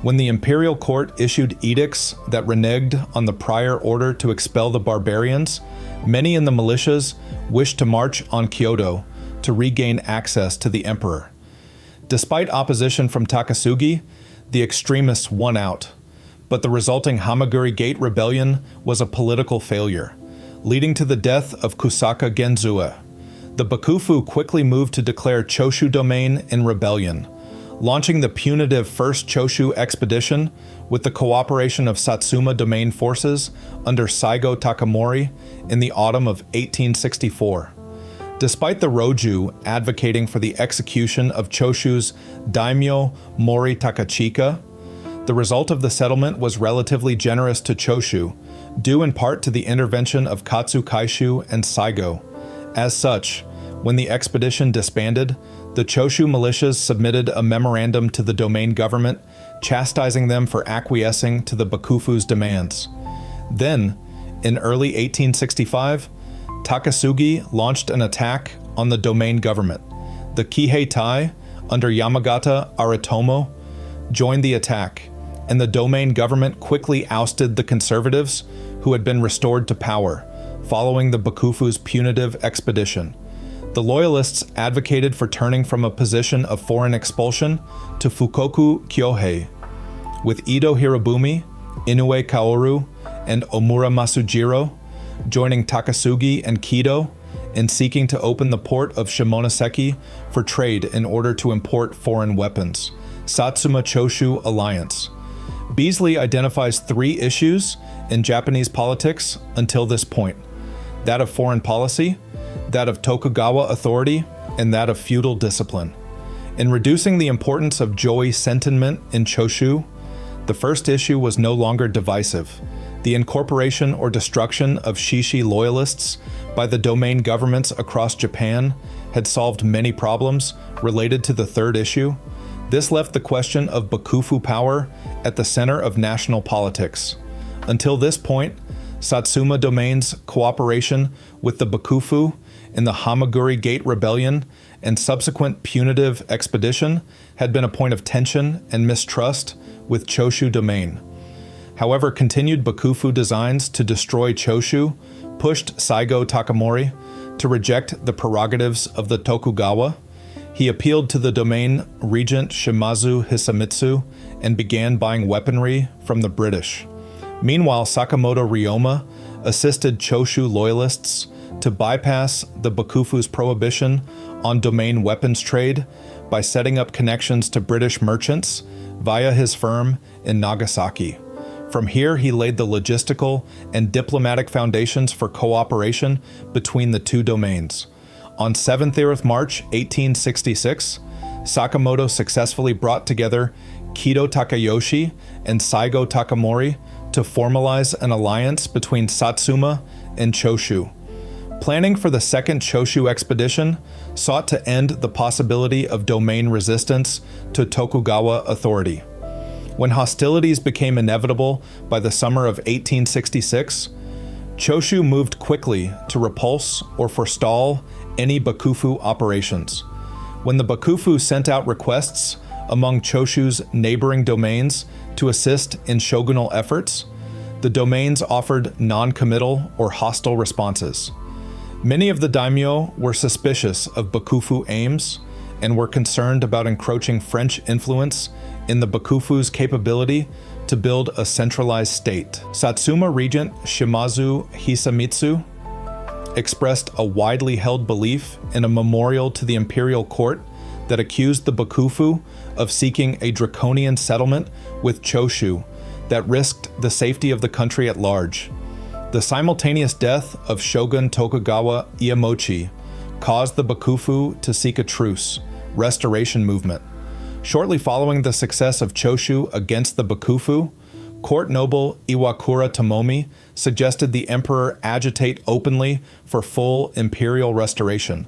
When the imperial court issued edicts that reneged on the prior order to expel the barbarians, many in the militias wished to march on Kyoto to regain access to the emperor. Despite opposition from Takasugi, the extremists won out, but the resulting Hamaguri Gate Rebellion was a political failure, leading to the death of Kusaka Genzue. The Bakufu quickly moved to declare Choshu domain in rebellion, launching the punitive First Choshu Expedition with the cooperation of Satsuma domain forces under Saigo Takamori in the autumn of 1864. Despite the Roju advocating for the execution of Choshu's daimyō Mori Takachika, the result of the settlement was relatively generous to Choshu, due in part to the intervention of Katsu Kaishu and Saigo. As such, when the expedition disbanded, the Choshu militias submitted a memorandum to the domain government, chastising them for acquiescing to the Bakufu's demands. Then, in early 1865, Takasugi launched an attack on the domain government. The Kihei-tai, under Yamagata Aritomo, joined the attack, and the domain government quickly ousted the conservatives who had been restored to power, following the Bakufu's punitive expedition. The loyalists advocated for turning from a position of foreign expulsion to Fukoku Kyohei, with Edo Hirobumi, Inoue Kaoru, and Omura Masujiro joining Takasugi and Kido in seeking to open the port of Shimonoseki for trade in order to import foreign weapons. Satsuma Choshu Alliance. Beasley identifies 3 issues in Japanese politics until this point: that of foreign policy, that of Tokugawa authority, and that of feudal discipline. In reducing the importance of Joi sentiment in Choshu, the first issue was no longer divisive. The incorporation or destruction of Shishi loyalists by the domain governments across Japan had solved many problems related to the third issue. This left the question of Bakufu power at the center of national politics. Until this point, Satsuma Domain's cooperation with the Bakufu in the Hamaguri Gate Rebellion and subsequent punitive expedition had been a point of tension and mistrust with Choshu Domain. However, continued Bakufu designs to destroy Choshu pushed Saigo Takamori to reject the prerogatives of the Tokugawa. He appealed to the domain regent Shimazu Hisamitsu and began buying weaponry from the British. Meanwhile, Sakamoto Ryoma assisted Choshu loyalists to bypass the Bakufu's prohibition on domain weapons trade by setting up connections to British merchants via his firm in Nagasaki. From here, he laid the logistical and diplomatic foundations for cooperation between the two domains. On 7th March 1866, Sakamoto successfully brought together Kido Takayoshi and Saigo Takamori to formalize an alliance between Satsuma and Choshu. Planning for the second Choshu expedition sought to end the possibility of domain resistance to Tokugawa authority. When hostilities became inevitable by the summer of 1866, Choshu moved quickly to repulse or forestall any Bakufu operations. When the Bakufu sent out requests among Choshu's neighboring domains to assist in shogunal efforts, the domains offered non-committal or hostile responses. Many of the daimyō were suspicious of Bakufu aims and were concerned about encroaching French influence in the Bakufu's capability to build a centralized state. Satsuma regent Shimazu Hisamitsu expressed a widely held belief in a memorial to the imperial court that accused the Bakufu of seeking a draconian settlement with Choshu that risked the safety of the country at large. The simultaneous death of Shogun Tokugawa Iemochi caused the Bakufu to seek a truce, restoration movement. Shortly following the success of Choshu against the Bakufu, court noble Iwakura Tomomi suggested the emperor agitate openly for full imperial restoration,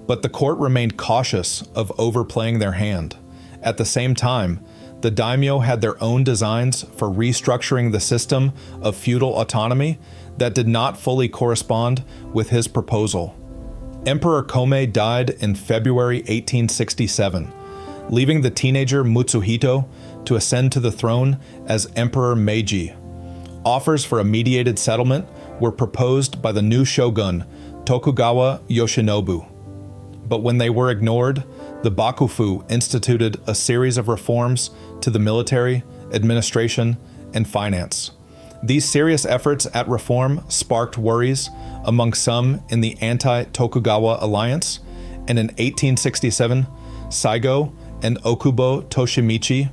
but the court remained cautious of overplaying their hand. At the same time, the daimyō had their own designs for restructuring the system of feudal autonomy that did not fully correspond with his proposal. Emperor Komei died in February 1867, leaving the teenager Mutsuhito to ascend to the throne as Emperor Meiji. Offers for a mediated settlement were proposed by the new shogun, Tokugawa Yoshinobu. But when they were ignored, the Bakufu instituted a series of reforms to the military, administration, and finance. These serious efforts at reform sparked worries among some in the Anti-Tokugawa alliance, and in 1867, Saigo and Okubo Toshimichi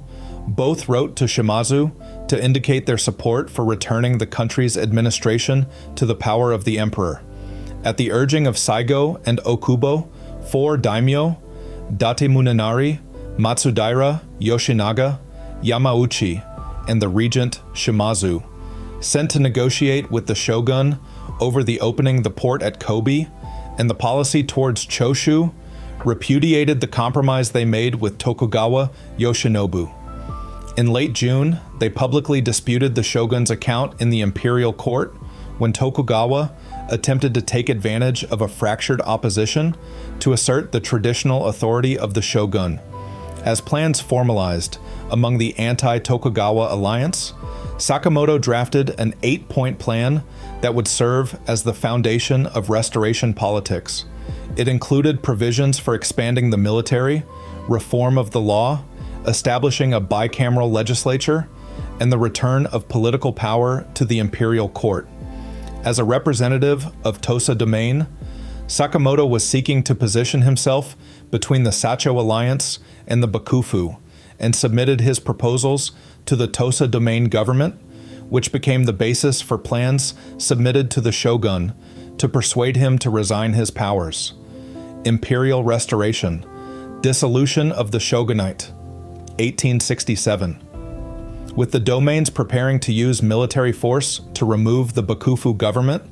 both wrote to Shimazu to indicate their support for returning the country's administration to the power of the emperor. At the urging of Saigo and Okubo, 4 daimyō, Date Munenari, Matsudaira, Yoshinaga, Yamauchi, and the regent Shimazu, sent to negotiate with the shogun over the opening the port at Kobe and the policy towards Choshu, repudiated the compromise they made with Tokugawa Yoshinobu. In late June, they publicly disputed the shogun's account in the imperial court when Tokugawa attempted to take advantage of a fractured opposition to assert the traditional authority of the shogun. As plans formalized, among the Anti-Tokugawa alliance, Sakamoto drafted an 8-point plan that would serve as the foundation of restoration politics. It included provisions for expanding the military, reform of the law, establishing a bicameral legislature, and the return of political power to the imperial court. As a representative of Tosa domain, Sakamoto was seeking to position himself between the Sacho alliance and the Bakufu, and submitted his proposals to the Tosa domain government, which became the basis for plans submitted to the shogun to persuade him to resign his powers. Imperial Restoration, dissolution of the shogunate, 1867. With the domains preparing to use military force to remove the Bakufu government,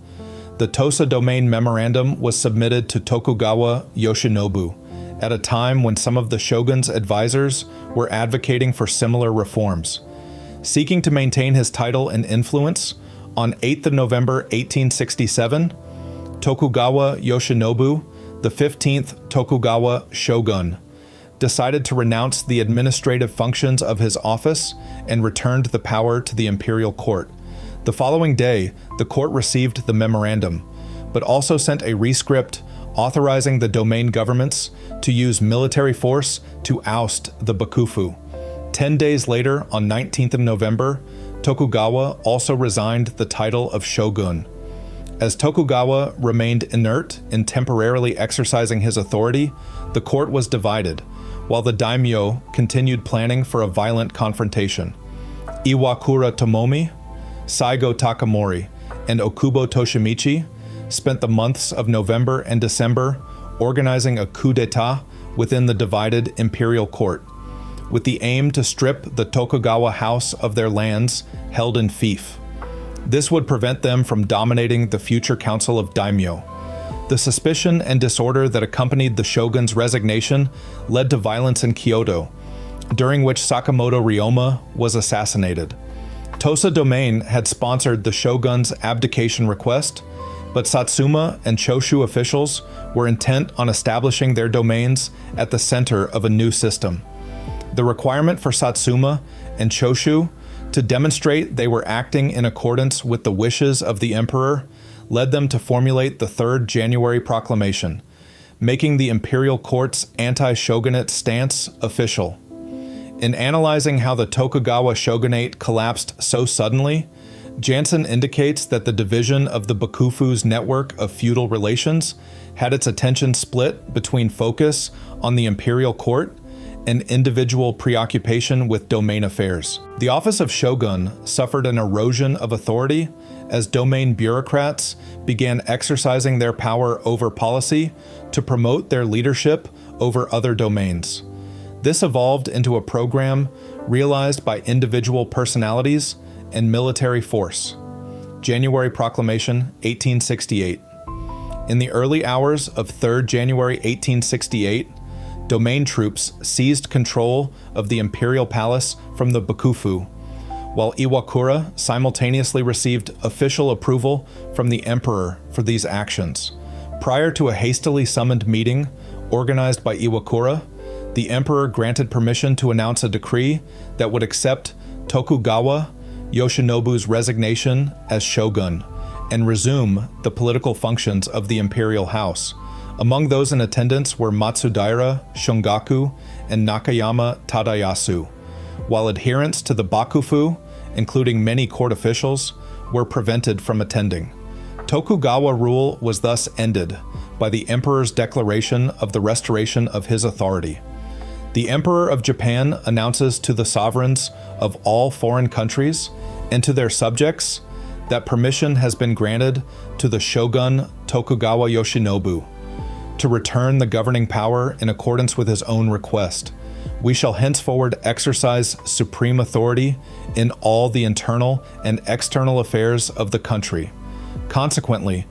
the Tosa domain memorandum was submitted to Tokugawa Yoshinobu at a time when some of the shogun's advisors were advocating for similar reforms. Seeking to maintain his title and influence, on 8th of November 1867, Tokugawa Yoshinobu, the 15th Tokugawa shogun, decided to renounce the administrative functions of his office and returned the power to the imperial court. The following day, the court received the memorandum, but also sent a rescript authorizing the domain governments to use military force to oust the Bakufu. 10 days later, on 19th of November, Tokugawa also resigned the title of shogun. As Tokugawa remained inert in temporarily exercising his authority, the court was divided, while the daimyō continued planning for a violent confrontation. Iwakura Tomomi, Saigo Takamori, and Okubo Toshimichi spent the months of November and December organizing a coup d'etat within the divided imperial court, with the aim to strip the Tokugawa house of their lands held in fief. This would prevent them from dominating the future council of daimyō. The suspicion and disorder that accompanied the shogun's resignation led to violence in Kyoto, during which Sakamoto Ryoma was assassinated. Tosa domain had sponsored the shogun's abdication request, but Satsuma and Choshu officials were intent on establishing their domains at the center of a new system. The requirement for Satsuma and Choshu to demonstrate they were acting in accordance with the wishes of the emperor led them to formulate the 3rd January Proclamation, making the imperial court's anti-shogunate stance official. In analyzing how the Tokugawa shogunate collapsed so suddenly, Jansen indicates that the division of the Bakufu's network of feudal relations had its attention split between focus on the imperial court and individual preoccupation with domain affairs. The office of shogun suffered an erosion of authority as domain bureaucrats began exercising their power over policy to promote their leadership over other domains. This evolved into a program realized by individual personalities and military force. January Proclamation, 1868. In the early hours of 3rd January 1868, domain troops seized control of the imperial palace from the Bakufu, while Iwakura simultaneously received official approval from the emperor for these actions. Prior to a hastily summoned meeting organized by Iwakura, the emperor granted permission to announce a decree that would accept Tokugawa Yoshinobu's resignation as shogun and resume the political functions of the imperial house. Among those in attendance were Matsudaira Shungaku and Nakayama Tadayasu, while adherents to the Bakufu, including many court officials, were prevented from attending. Tokugawa rule was thus ended by the emperor's declaration of the restoration of his authority. The Emperor of Japan announces to the sovereigns of all foreign countries and to their subjects that permission has been granted to the shogun Tokugawa Yoshinobu to return the governing power in accordance with his own request. We shall henceforward exercise supreme authority in all the internal and external affairs of the country. Consequently,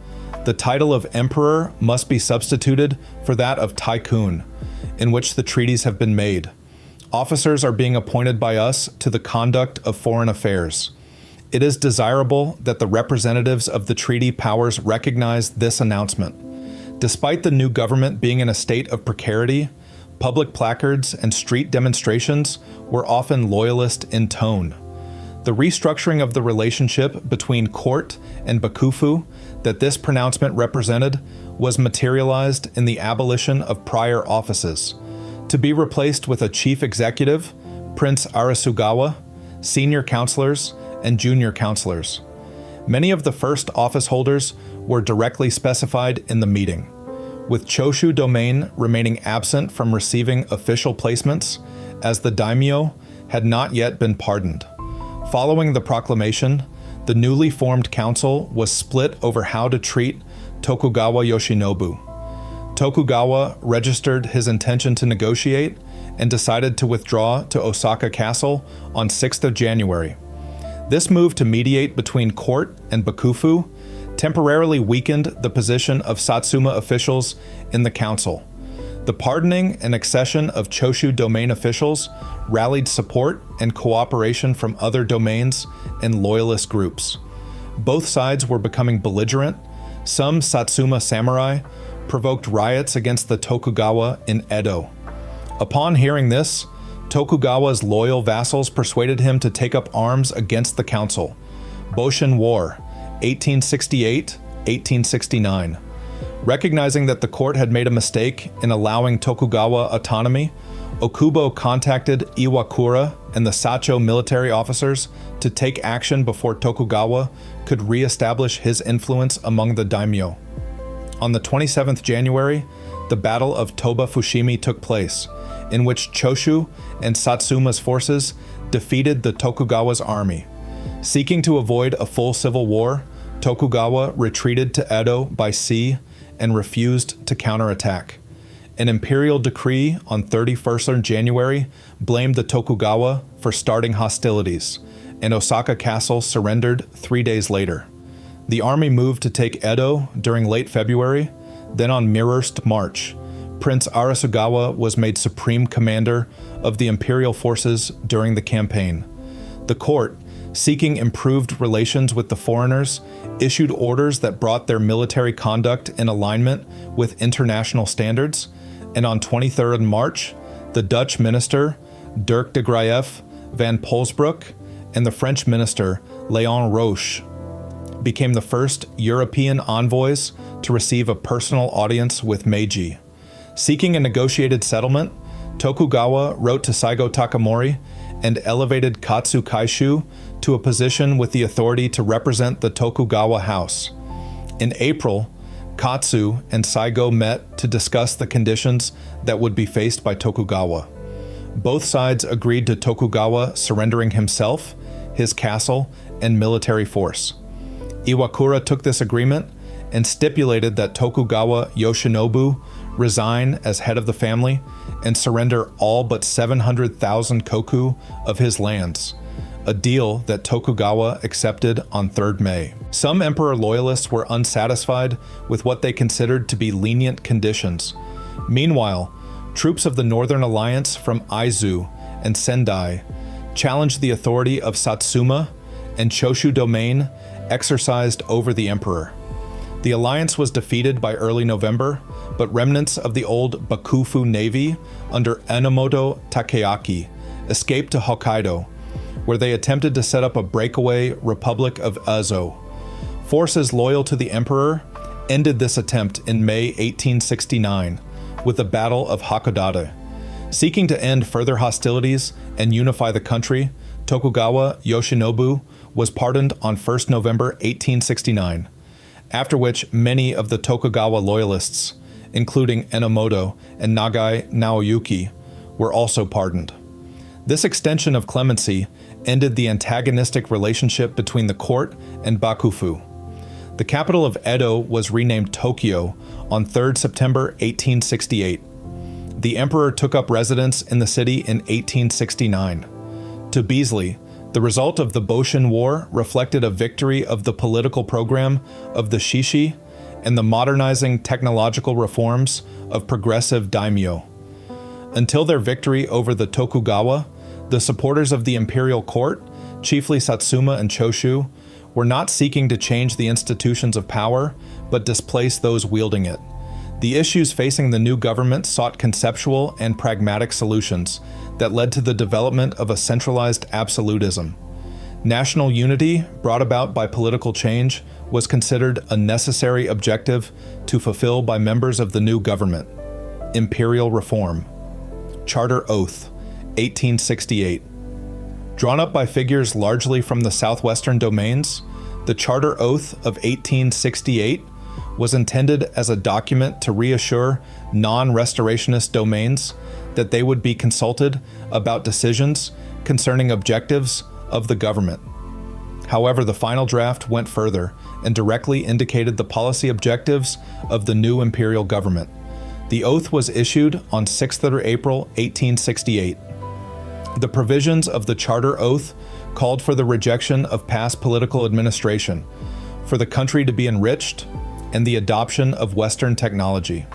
the title of emperor must be substituted for that of tycoon, in which the treaties have been made. Officers are being appointed by us to the conduct of foreign affairs. It is desirable that the representatives of the treaty powers recognize this announcement. Despite the new government being in a state of precarity, Public placards and street demonstrations were often loyalist in tone. The restructuring of the relationship between court and bakufu that this pronouncement represented was materialized in the abolition of prior offices, to be replaced with a chief executive, Prince Arasugawa, senior counselors, and junior counselors. Many of the first office holders were directly specified in the meeting, with Choshu domain remaining absent from receiving official placements, as the daimyō had not yet been pardoned. Following the proclamation, the newly formed council was split over how to treat Tokugawa Yoshinobu. Tokugawa registered his intention to negotiate and decided to withdraw to Osaka Castle on 6th of January. This move to mediate between court and bakufu temporarily weakened the position of Satsuma officials in the council. The pardoning and accession of Choshu domain officials rallied support and cooperation from other domains and loyalist groups. Both sides were becoming belligerent. Some Satsuma samurai provoked riots against the Tokugawa in Edo. Upon hearing this, Tokugawa's loyal vassals persuaded him to take up arms against the council. Boshin War, 1868-1869. Recognizing that the court had made a mistake in allowing Tokugawa autonomy, Okubo contacted Iwakura and the Sacho military officers to take action before Tokugawa could re-establish his influence among the daimyō. On the 27th January, the Battle of Toba Fushimi took place, in which Choshu and Satsuma's forces defeated the Tokugawa's army. Seeking to avoid a full civil war, Tokugawa retreated to Edo by sea and refused to counterattack. An imperial decree on 31st January blamed the Tokugawa for starting hostilities, and Osaka Castle surrendered 3 days later. The army moved to take Edo during late February. Then on Mirrorst March, Prince Arasugawa was made supreme commander of the imperial forces during the campaign. The court, seeking improved relations with the foreigners, issued orders that brought their military conduct in alignment with international standards, and on 23rd March, the Dutch minister, Dirk de Graeff van Polsbroek, and the French minister, Léon Roche, became the first European envoys to receive a personal audience with Meiji. Seeking a negotiated settlement, Tokugawa wrote to Saigo Takamori and elevated Katsu Kaishu to a position with the authority to represent the Tokugawa house. In April, Katsu and Saigo met to discuss the conditions that would be faced by Tokugawa. Both sides agreed to Tokugawa surrendering himself, his castle, and military force. Iwakura took this agreement and stipulated that Tokugawa Yoshinobu resign as head of the family and surrender all but 700,000 koku of his lands, a deal that Tokugawa accepted on 3rd May. Some emperor loyalists were unsatisfied with what they considered to be lenient conditions. Meanwhile, troops of the Northern Alliance from Aizu and Sendai challenged the authority of Satsuma and Choshu domain exercised over the emperor. The alliance was defeated by early November, but remnants of the old Bakufu navy under Enomoto Takeaki escaped to Hokkaido, where they attempted to set up a breakaway Republic of Ezo. Forces loyal to the emperor ended this attempt in May 1869 with the Battle of Hakodate. Seeking to end further hostilities and unify the country, Tokugawa Yoshinobu was pardoned on 1st November 1869, after which many of the Tokugawa loyalists, including Enomoto and Nagai Naoyuki, were also pardoned. This extension of clemency ended the antagonistic relationship between the court and Bakufu. The capital of Edo was renamed Tokyo on 3rd September 1868. The emperor took up residence in the city in 1869. To Beasley, the result of the Boshin War reflected a victory of the political program of the Shishi and the modernizing technological reforms of progressive daimyō. Until their victory over the Tokugawa, the supporters of the imperial court, chiefly Satsuma and Choshu, were not seeking to change the institutions of power, but displace those wielding it. The issues facing the new government sought conceptual and pragmatic solutions that led to the development of a centralized absolutism. National unity, brought about by political change, was considered a necessary objective to fulfill by members of the new government. Imperial reform. Charter Oath, 1868. Drawn up by figures largely from the southwestern domains, the Charter Oath of 1868 was intended as a document to reassure non-restorationist domains that they would be consulted about decisions concerning objectives of the government. However, the final draft went further and directly indicated the policy objectives of the new imperial government. The oath was issued on 6th April 1868. The provisions of the Charter Oath called for the rejection of past political administration, for the country to be enriched, and the adoption of Western technology.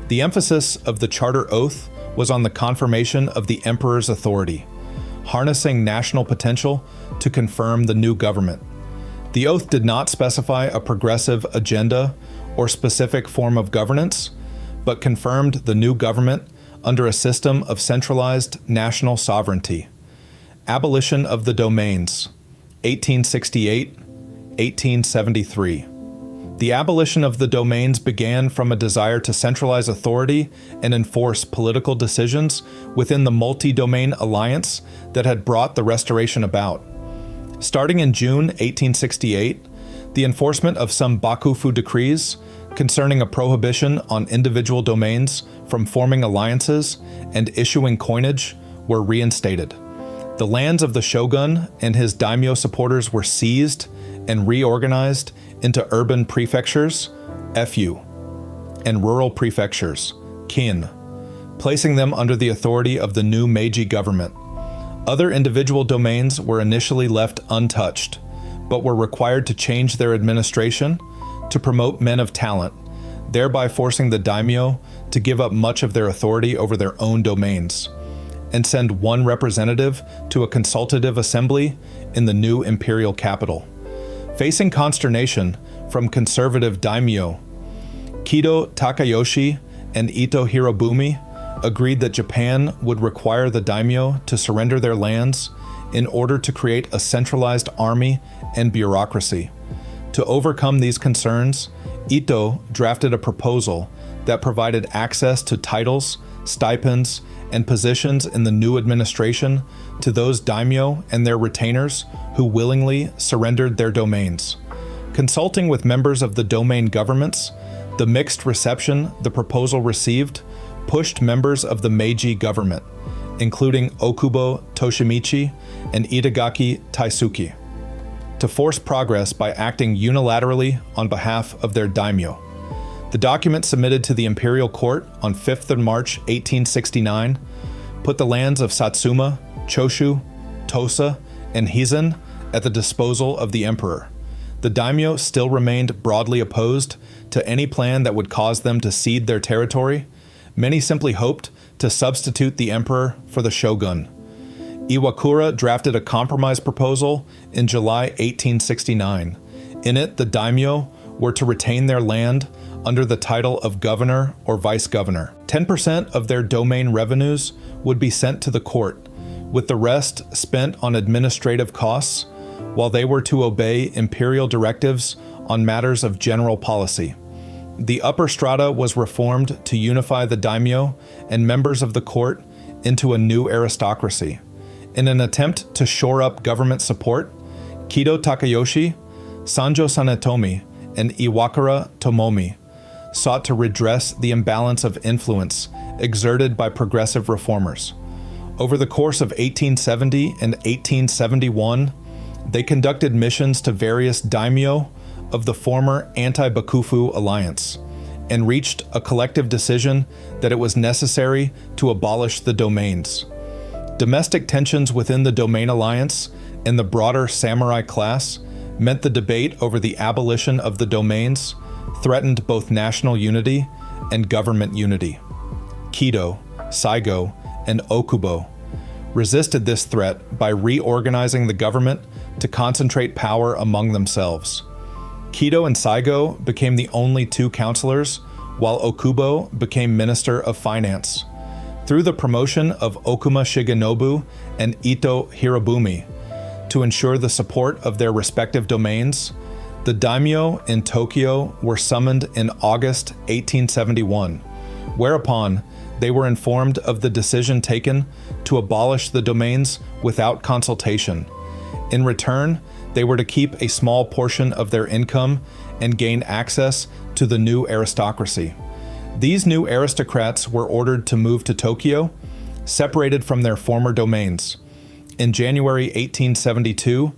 The emphasis of the Charter Oath was on the confirmation of the emperor's authority, harnessing national potential to confirm the new government. The oath did not specify a progressive agenda or specific form of governance, but confirmed the new government under a system of centralized national sovereignty. Abolition of the domains, 1868-1873. The abolition of the domains began from a desire to centralize authority and enforce political decisions within the multi-domain alliance that had brought the restoration about. Starting in June 1868, the enforcement of some bakufu decrees concerning a prohibition on individual domains from forming alliances and issuing coinage were reinstated. The lands of the shogun and his daimyō supporters were seized and reorganized into urban prefectures, fu, and rural prefectures, kin, placing them under the authority of the new Meiji government. Other individual domains were initially left untouched, but were required to change their administration to promote men of talent, thereby forcing the daimyō to give up much of their authority over their own domains, and send one representative to a consultative assembly in the new imperial capital. Facing consternation from conservative daimyō, Kido Takayoshi and Ito Hirobumi agreed that Japan would require the daimyō to surrender their lands in order to create a centralized army and bureaucracy. To overcome these concerns, Ito drafted a proposal that provided access to titles, stipends, and positions in the new administration to those daimyō and their retainers who willingly surrendered their domains. Consulting with members of the domain governments, the mixed reception the proposal received pushed members of the Meiji government, including Okubo Toshimichi and Itagaki Taisuke, to force progress by acting unilaterally on behalf of their daimyō. The document submitted to the imperial court on 5th March 1869 put the lands of Satsuma, Choshu, Tosa, and Hizen at the disposal of the emperor. The daimyō still remained broadly opposed to any plan that would cause them to cede their territory. Many simply hoped to substitute the emperor for the shogun. Iwakura drafted a compromise proposal in July 1869. In it, the daimyō were to retain their land under the title of governor or vice-governor. 10% of their domain revenues would be sent to the court, with the rest spent on administrative costs, while they were to obey imperial directives on matters of general policy. The upper strata was reformed to unify the daimyō and members of the court into a new aristocracy. In an attempt to shore up government support, Kido Takayoshi, Sanjo Sanetomi, and Iwakura Tomomi sought to redress the imbalance of influence exerted by progressive reformers. Over the course of 1870 and 1871, they conducted missions to various daimyō of the former Anti-Bakufu alliance, and reached a collective decision that it was necessary to abolish the domains. Domestic tensions within the domain alliance and the broader samurai class meant the debate over the abolition of the domains threatened both national unity and government unity. Kido, Saigo, and Okubo resisted this threat by reorganizing the government to concentrate power among themselves. Kido and Saigo became the only two counselors, while Okubo became Minister of Finance. Through the promotion of Okuma Shigenobu and Ito Hirobumi to ensure the support of their respective domains, the daimyō in Tokyo were summoned in August 1871, whereupon they were informed of the decision taken to abolish the domains without consultation. In return, they were to keep a small portion of their income and gain access to the new aristocracy. These new aristocrats were ordered to move to Tokyo, separated from their former domains. In January 1872,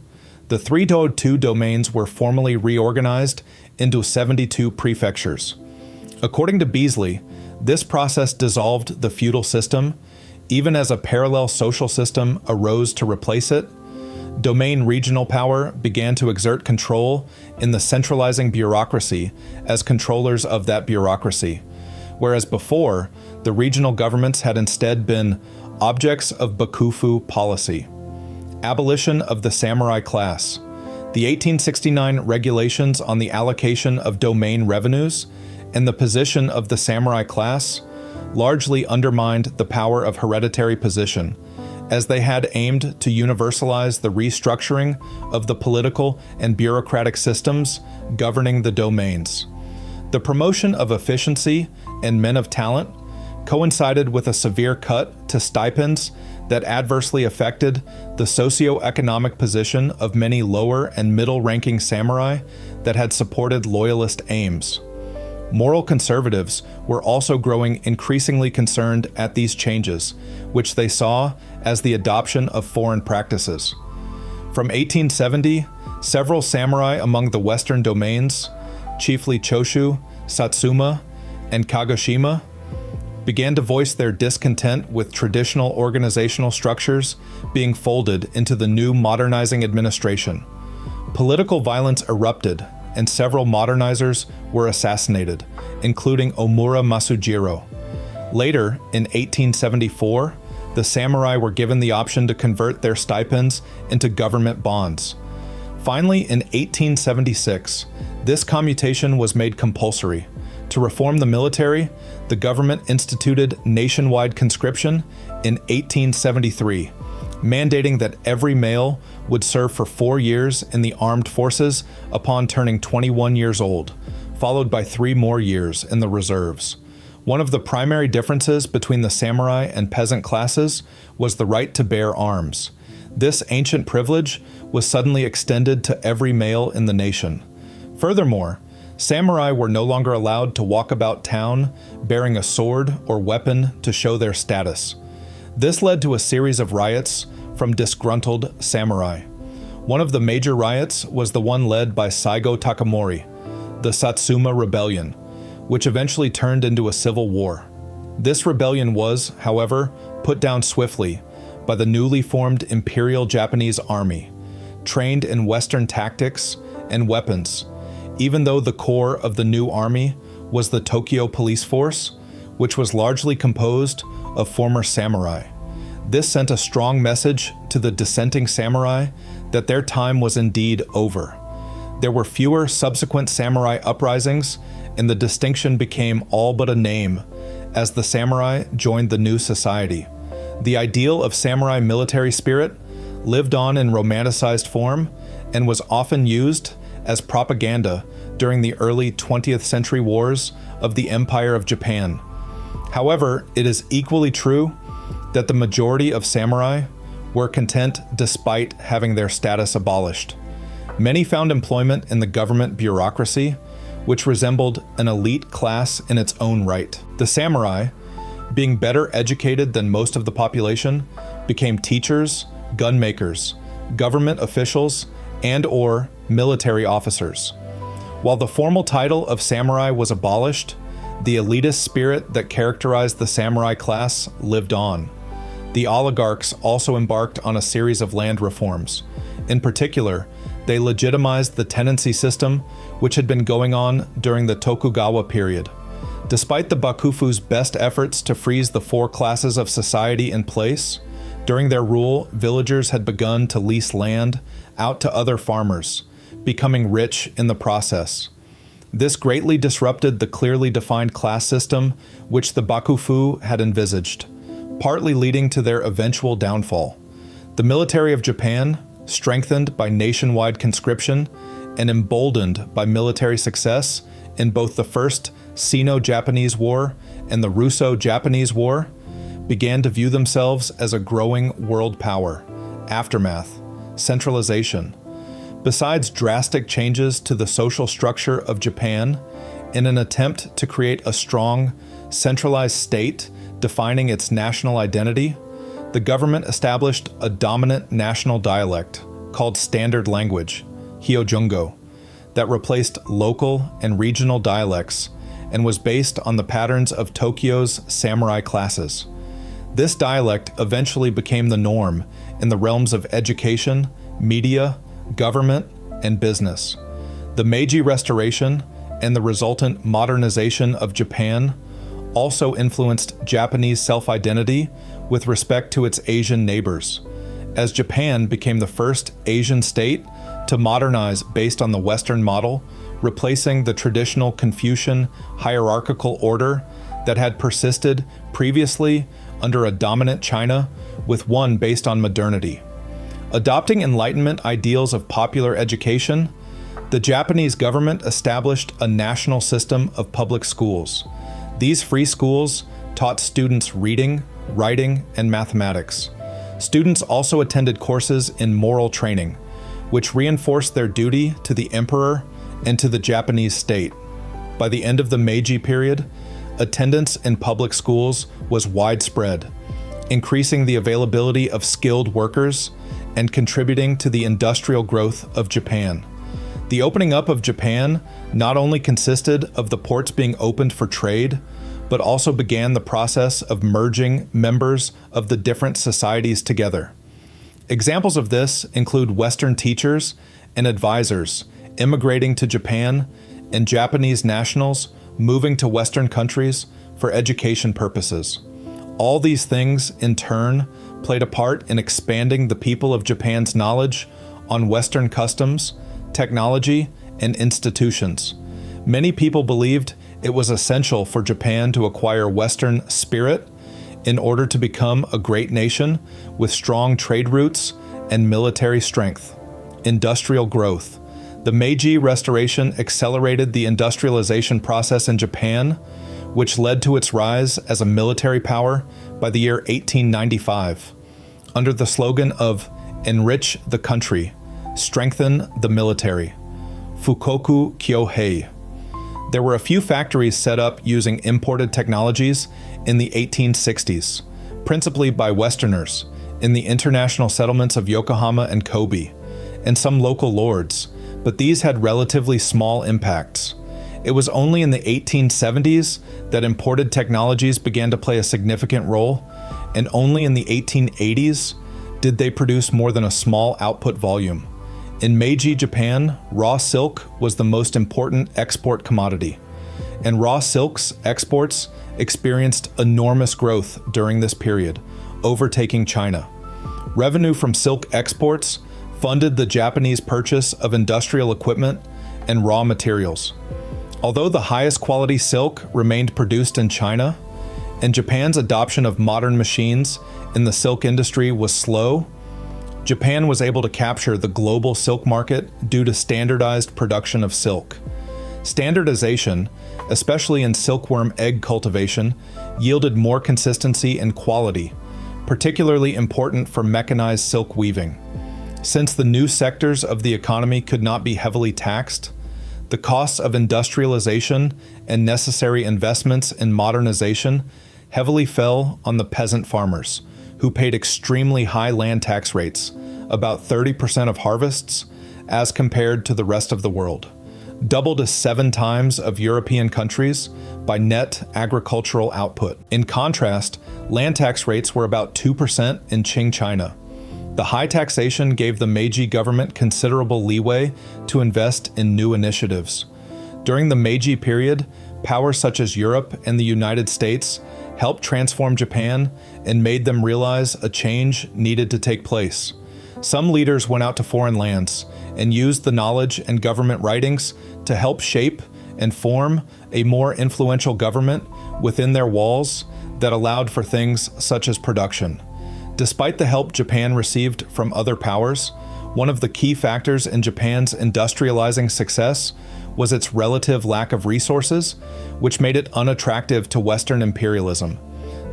the 302 domains were formally reorganized into 72 prefectures. According to Beasley, this process dissolved the feudal system, even as a parallel social system arose to replace it. Domain regional power began to exert control in the centralizing bureaucracy as controllers of that bureaucracy, whereas before, the regional governments had instead been objects of bakufu policy. Abolition of the samurai class. The 1869 regulations on the allocation of domain revenues and the position of the samurai class largely undermined the power of hereditary position, as they had aimed to universalize the restructuring of the political and bureaucratic systems governing the domains. The promotion of efficiency and men of talent coincided with a severe cut to stipends that adversely affected the socio-economic position of many lower and middle-ranking samurai that had supported loyalist aims. Moral conservatives were also growing increasingly concerned at these changes, which they saw as the adoption of foreign practices. From 1870, several samurai among the western domains, chiefly Choshu, Satsuma, and Kagoshima, began to voice their discontent with traditional organizational structures being folded into the new modernizing administration. Political violence erupted, and several modernizers were assassinated, including Omura Masujiro. Later, in 1874, the samurai were given the option to convert their stipends into government bonds. Finally, in 1876, this commutation was made compulsory. To reform the military, the government instituted nationwide conscription in 1873, mandating that every male would serve for 4 years in the armed forces upon turning 21 years old, followed by 3 more years in the reserves. One of the primary differences between the samurai and peasant classes was the right to bear arms. This ancient privilege was suddenly extended to every male in the nation. Furthermore, samurai were no longer allowed to walk about town bearing a sword or weapon to show their status. This led to a series of riots from disgruntled samurai. One of the major riots was the one led by Saigo Takamori, the Satsuma Rebellion, which eventually turned into a civil war. This rebellion was, however, put down swiftly by the newly formed Imperial Japanese Army, trained in Western tactics and weapons, even though the core of the new army was the Tokyo Police Force, which was largely composed of former samurai. This sent a strong message to the dissenting samurai that their time was indeed over. There were fewer subsequent samurai uprisings, and the distinction became all but a name as the samurai joined the new society. The ideal of samurai military spirit lived on in romanticized form and was often used as propaganda during the early 20th century wars of the Empire of Japan. However, it is equally true that the majority of samurai were content despite having their status abolished. Many found employment in the government bureaucracy, which resembled an elite class in its own right. The samurai, being better educated than most of the population, became teachers, gunmakers, government officials, and/or military officers. While the formal title of samurai was abolished, the elitist spirit that characterized the samurai class lived on. The oligarchs also embarked on a series of land reforms. In particular, they legitimized the tenancy system, which had been going on during the Tokugawa period. Despite the Bakufu's best efforts to freeze the 4 classes of society in place, during their rule, villagers had begun to lease land out to other farmers, becoming rich in the process. This greatly disrupted the clearly defined class system which the Bakufu had envisaged, partly leading to their eventual downfall. The military of Japan, strengthened by nationwide conscription and emboldened by military success in both the First Sino-Japanese War and the Russo-Japanese War, began to view themselves as a growing world power. Aftermath: centralization. Besides drastic changes to the social structure of Japan, in an attempt to create a strong, centralized state defining its national identity, the government established a dominant national dialect called Standard Language, Hyojungo, that replaced local and regional dialects and was based on the patterns of Tokyo's samurai classes. This dialect eventually became the norm in the realms of education, media, government, and business. The Meiji Restoration and the resultant modernization of Japan also influenced Japanese self-identity with respect to its Asian neighbors, as Japan became the first Asian state to modernize based on the Western model, replacing the traditional Confucian hierarchical order that had persisted previously under a dominant China with one based on modernity. Adopting Enlightenment ideals of popular education, the Japanese government established a national system of public schools. These free schools taught students reading, writing, and mathematics. Students also attended courses in moral training, which reinforced their duty to the emperor and to the Japanese state. By the end of the Meiji period, attendance in public schools was widespread, increasing the availability of skilled workers and contributing to the industrial growth of Japan. The opening up of Japan not only consisted of the ports being opened for trade, but also began the process of merging members of the different societies together. Examples of this include Western teachers and advisors immigrating to Japan and Japanese nationals moving to Western countries for education purposes. All these things, in turn, played a part in expanding the people of Japan's knowledge on Western customs, technology, and institutions. Many people believed it was essential for Japan to acquire Western spirit in order to become a great nation with strong trade routes and military strength. Industrial growth. The Meiji Restoration accelerated the industrialization process in Japan, which led to its rise as a military power by the year 1895, under the slogan of "Enrich the country, strengthen the military," Fukoku Kyohei. There were a few factories set up using imported technologies in the 1860s, principally by Westerners, in the international settlements of Yokohama and Kobe, and some local lords, but these had relatively small impacts. It was only in the 1870s that imported technologies began to play a significant role, and only in the 1880s did they produce more than a small output volume. In Meiji Japan, raw silk was the most important export commodity, and raw silk's exports experienced enormous growth during this period, overtaking China. Revenue from silk exports funded the Japanese purchase of industrial equipment and raw materials. Although the highest quality silk remained produced in China, and Japan's adoption of modern machines in the silk industry was slow, Japan was able to capture the global silk market due to standardized production of silk. Standardization, especially in silkworm egg cultivation, yielded more consistency and quality, particularly important for mechanized silk weaving. Since the new sectors of the economy could not be heavily taxed, the costs of industrialization and necessary investments in modernization heavily fell on the peasant farmers, who paid extremely high land tax rates, about 30% of harvests, as compared to the rest of the world, double to 7 times of European countries by net agricultural output. In contrast, land tax rates were about 2% in Qing China. The high taxation gave the Meiji government considerable leeway to invest in new initiatives. During the Meiji period, powers such as Europe and the United States helped transform Japan and made them realize a change needed to take place. Some leaders went out to foreign lands and used the knowledge and government writings to help shape and form a more influential government within their walls that allowed for things such as production. Despite the help Japan received from other powers, one of the key factors in Japan's industrializing success was its relative lack of resources, which made it unattractive to Western imperialism.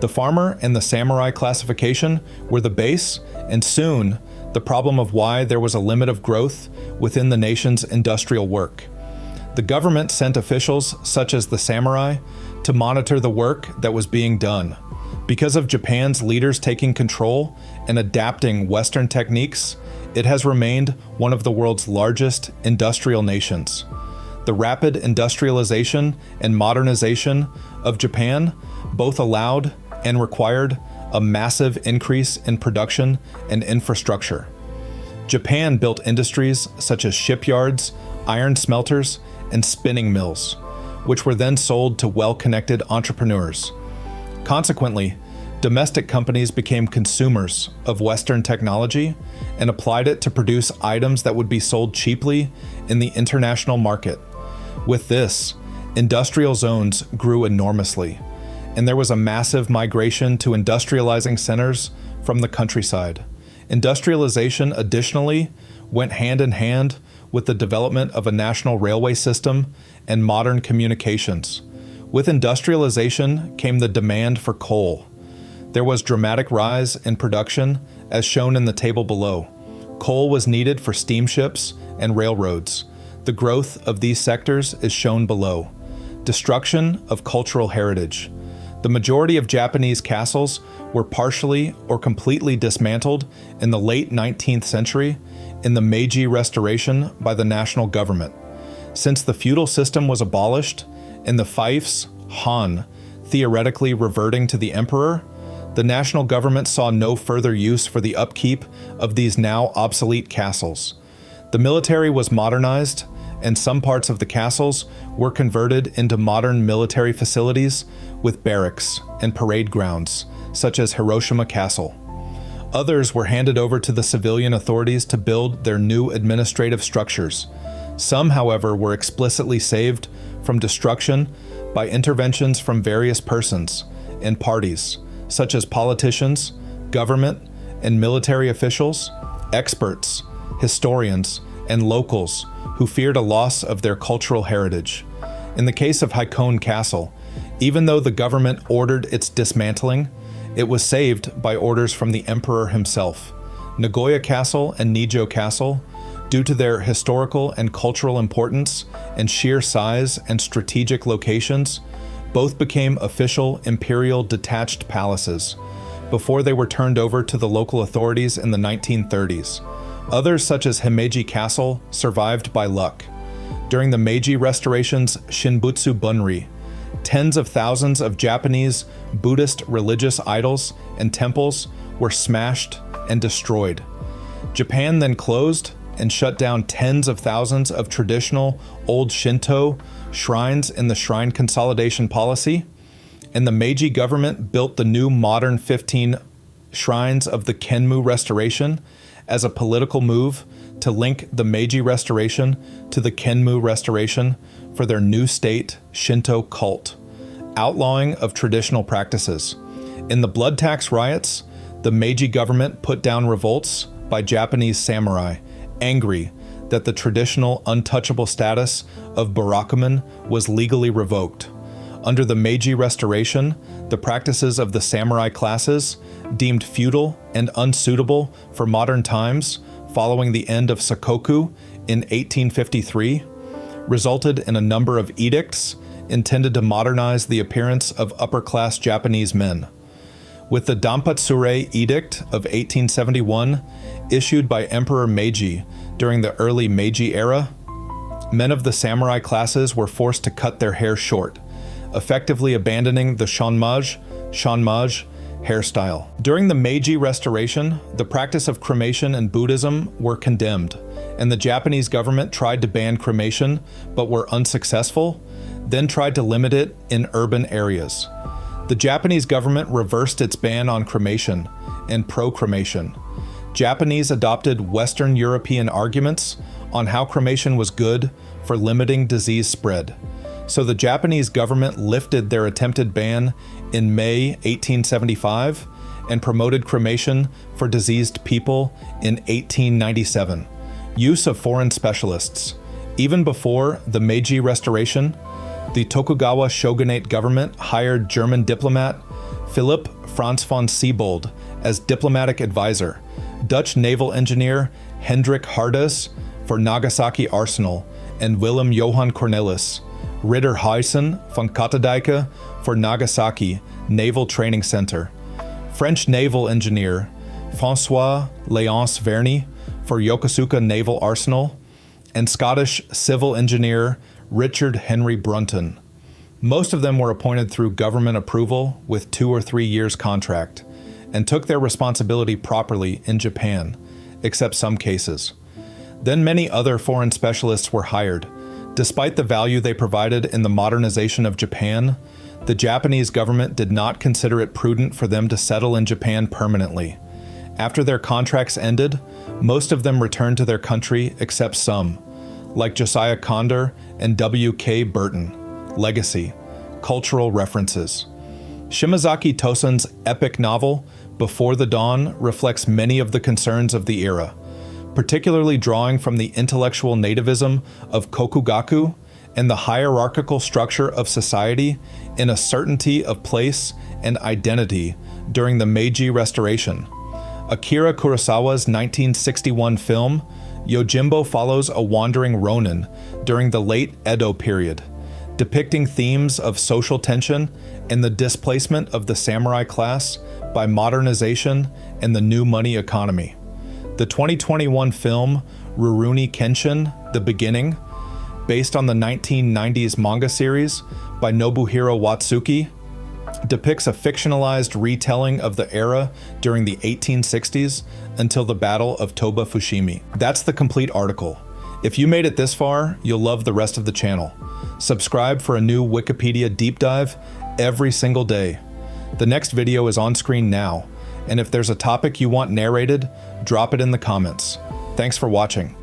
The farmer and the samurai classification were the base, and soon, the problem of why there was a limit of growth within the nation's industrial work. The government sent officials, such as the samurai, to monitor the work that was being done. Because of Japan's leaders taking control and adapting Western techniques, it has remained one of the world's largest industrial nations. The rapid industrialization and modernization of Japan both allowed and required a massive increase in production and infrastructure. Japan built industries such as shipyards, iron smelters, and spinning mills, which were then sold to well-connected entrepreneurs. Consequently, domestic companies became consumers of Western technology and applied it to produce items that would be sold cheaply in the international market. With this, industrial zones grew enormously, and there was a massive migration to industrializing centers from the countryside. Industrialization, additionally, went hand in hand with the development of a national railway system and modern communications. With industrialization came the demand for coal. There was dramatic rise in production, as shown in the table below. Coal was needed for steamships and railroads. The growth of these sectors is shown below. Destruction of cultural heritage. The majority of Japanese castles were partially or completely dismantled in the late 19th century in the Meiji Restoration by the national government. Since the feudal system was abolished and the fiefs, Han, theoretically reverting to the emperor, the national government saw no further use for the upkeep of these now obsolete castles. The military was modernized, and some parts of the castles were converted into modern military facilities with barracks and parade grounds, such as Hiroshima Castle. Others were handed over to the civilian authorities to build their new administrative structures. Some, however, were explicitly saved from destruction by interventions from various persons and parties, such as politicians, government and military officials, experts, historians, and locals who feared a loss of their cultural heritage. In the case of Hakone Castle, even though the government ordered its dismantling, it was saved by orders from the emperor himself. Nagoya Castle and Nijo Castle, due to their historical and cultural importance and sheer size and strategic locations, both became official imperial detached palaces before they were turned over to the local authorities in the 1930s. Others, such as Himeji Castle, survived by luck. During the Meiji Restoration's Shinbutsu Bunri, tens of thousands of Japanese Buddhist religious idols and temples were smashed and destroyed. Japan then closed and shut down tens of thousands of traditional old Shinto shrines in the shrine consolidation policy, and the Meiji government built the new modern 15 shrines of the Kenmu Restoration as a political move to link the Meiji Restoration to the Kenmu Restoration for their new state Shinto cult. Outlawing of traditional practices. In the blood tax riots, the Meiji government put down revolts by Japanese samurai, angry that the traditional untouchable status of Barakuman was legally revoked. Under the Meiji Restoration, the practices of the samurai classes, deemed feudal and unsuitable for modern times following the end of Sakoku in 1853, resulted in a number of edicts intended to modernize the appearance of upper-class Japanese men. With the Danpatsure Edict of 1871, issued by Emperor Meiji during the early Meiji era, men of the samurai classes were forced to cut their hair short, effectively abandoning the shanmage hairstyle. During the Meiji Restoration, the practice of cremation and Buddhism were condemned, and the Japanese government tried to ban cremation but were unsuccessful, then tried to limit it in urban areas. The Japanese government reversed its ban on cremation and pro-cremation. Japanese adopted Western European arguments on how cremation was good for limiting disease spread. So the Japanese government lifted their attempted ban in May 1875 and promoted cremation for diseased people in 1897. Use of foreign specialists. Even before the Meiji Restoration, the Tokugawa shogunate government hired German diplomat Philipp Franz von Siebold as diplomatic advisor, Dutch naval engineer Hendrik Hardes for Nagasaki Arsenal, and Willem Johan Cornelis, Ritter Huyssen von Katerdijk for Nagasaki Naval Training Center, French naval engineer François Léonce Verny for Yokosuka Naval Arsenal, and Scottish civil engineer Richard Henry Brunton. Most of them were appointed through government approval with 2 or 3 years contract, and took their responsibility properly in Japan, except some cases. Then many other foreign specialists were hired. Despite the value they provided in the modernization of Japan, the Japanese government did not consider it prudent for them to settle in Japan permanently. After their contracts ended, most of them returned to their country except some, like Josiah Condor and W.K. Burton. Legacy. Cultural references. Shimazaki Tosen's epic novel, Before the Dawn, reflects many of the concerns of the era, particularly drawing from the intellectual nativism of Kokugaku and the hierarchical structure of society in a certainty of place and identity during the Meiji Restoration. Akira Kurosawa's 1961 film, Yojimbo follows a wandering ronin during the late Edo period, depicting themes of social tension and the displacement of the samurai class by modernization and the new money economy. The 2021 film Rurouni Kenshin: The Beginning, based on the 1990s manga series by Nobuhiro Watsuki, depicts a fictionalized retelling of the era during the 1860s until the Battle of Toba Fushimi. That's the complete article. If you made it this far, you'll love the rest of the channel. Subscribe for a new Wikipedia deep dive every single day. The next video is on screen now, and if there's a topic you want narrated, drop it in the comments. Thanks for watching.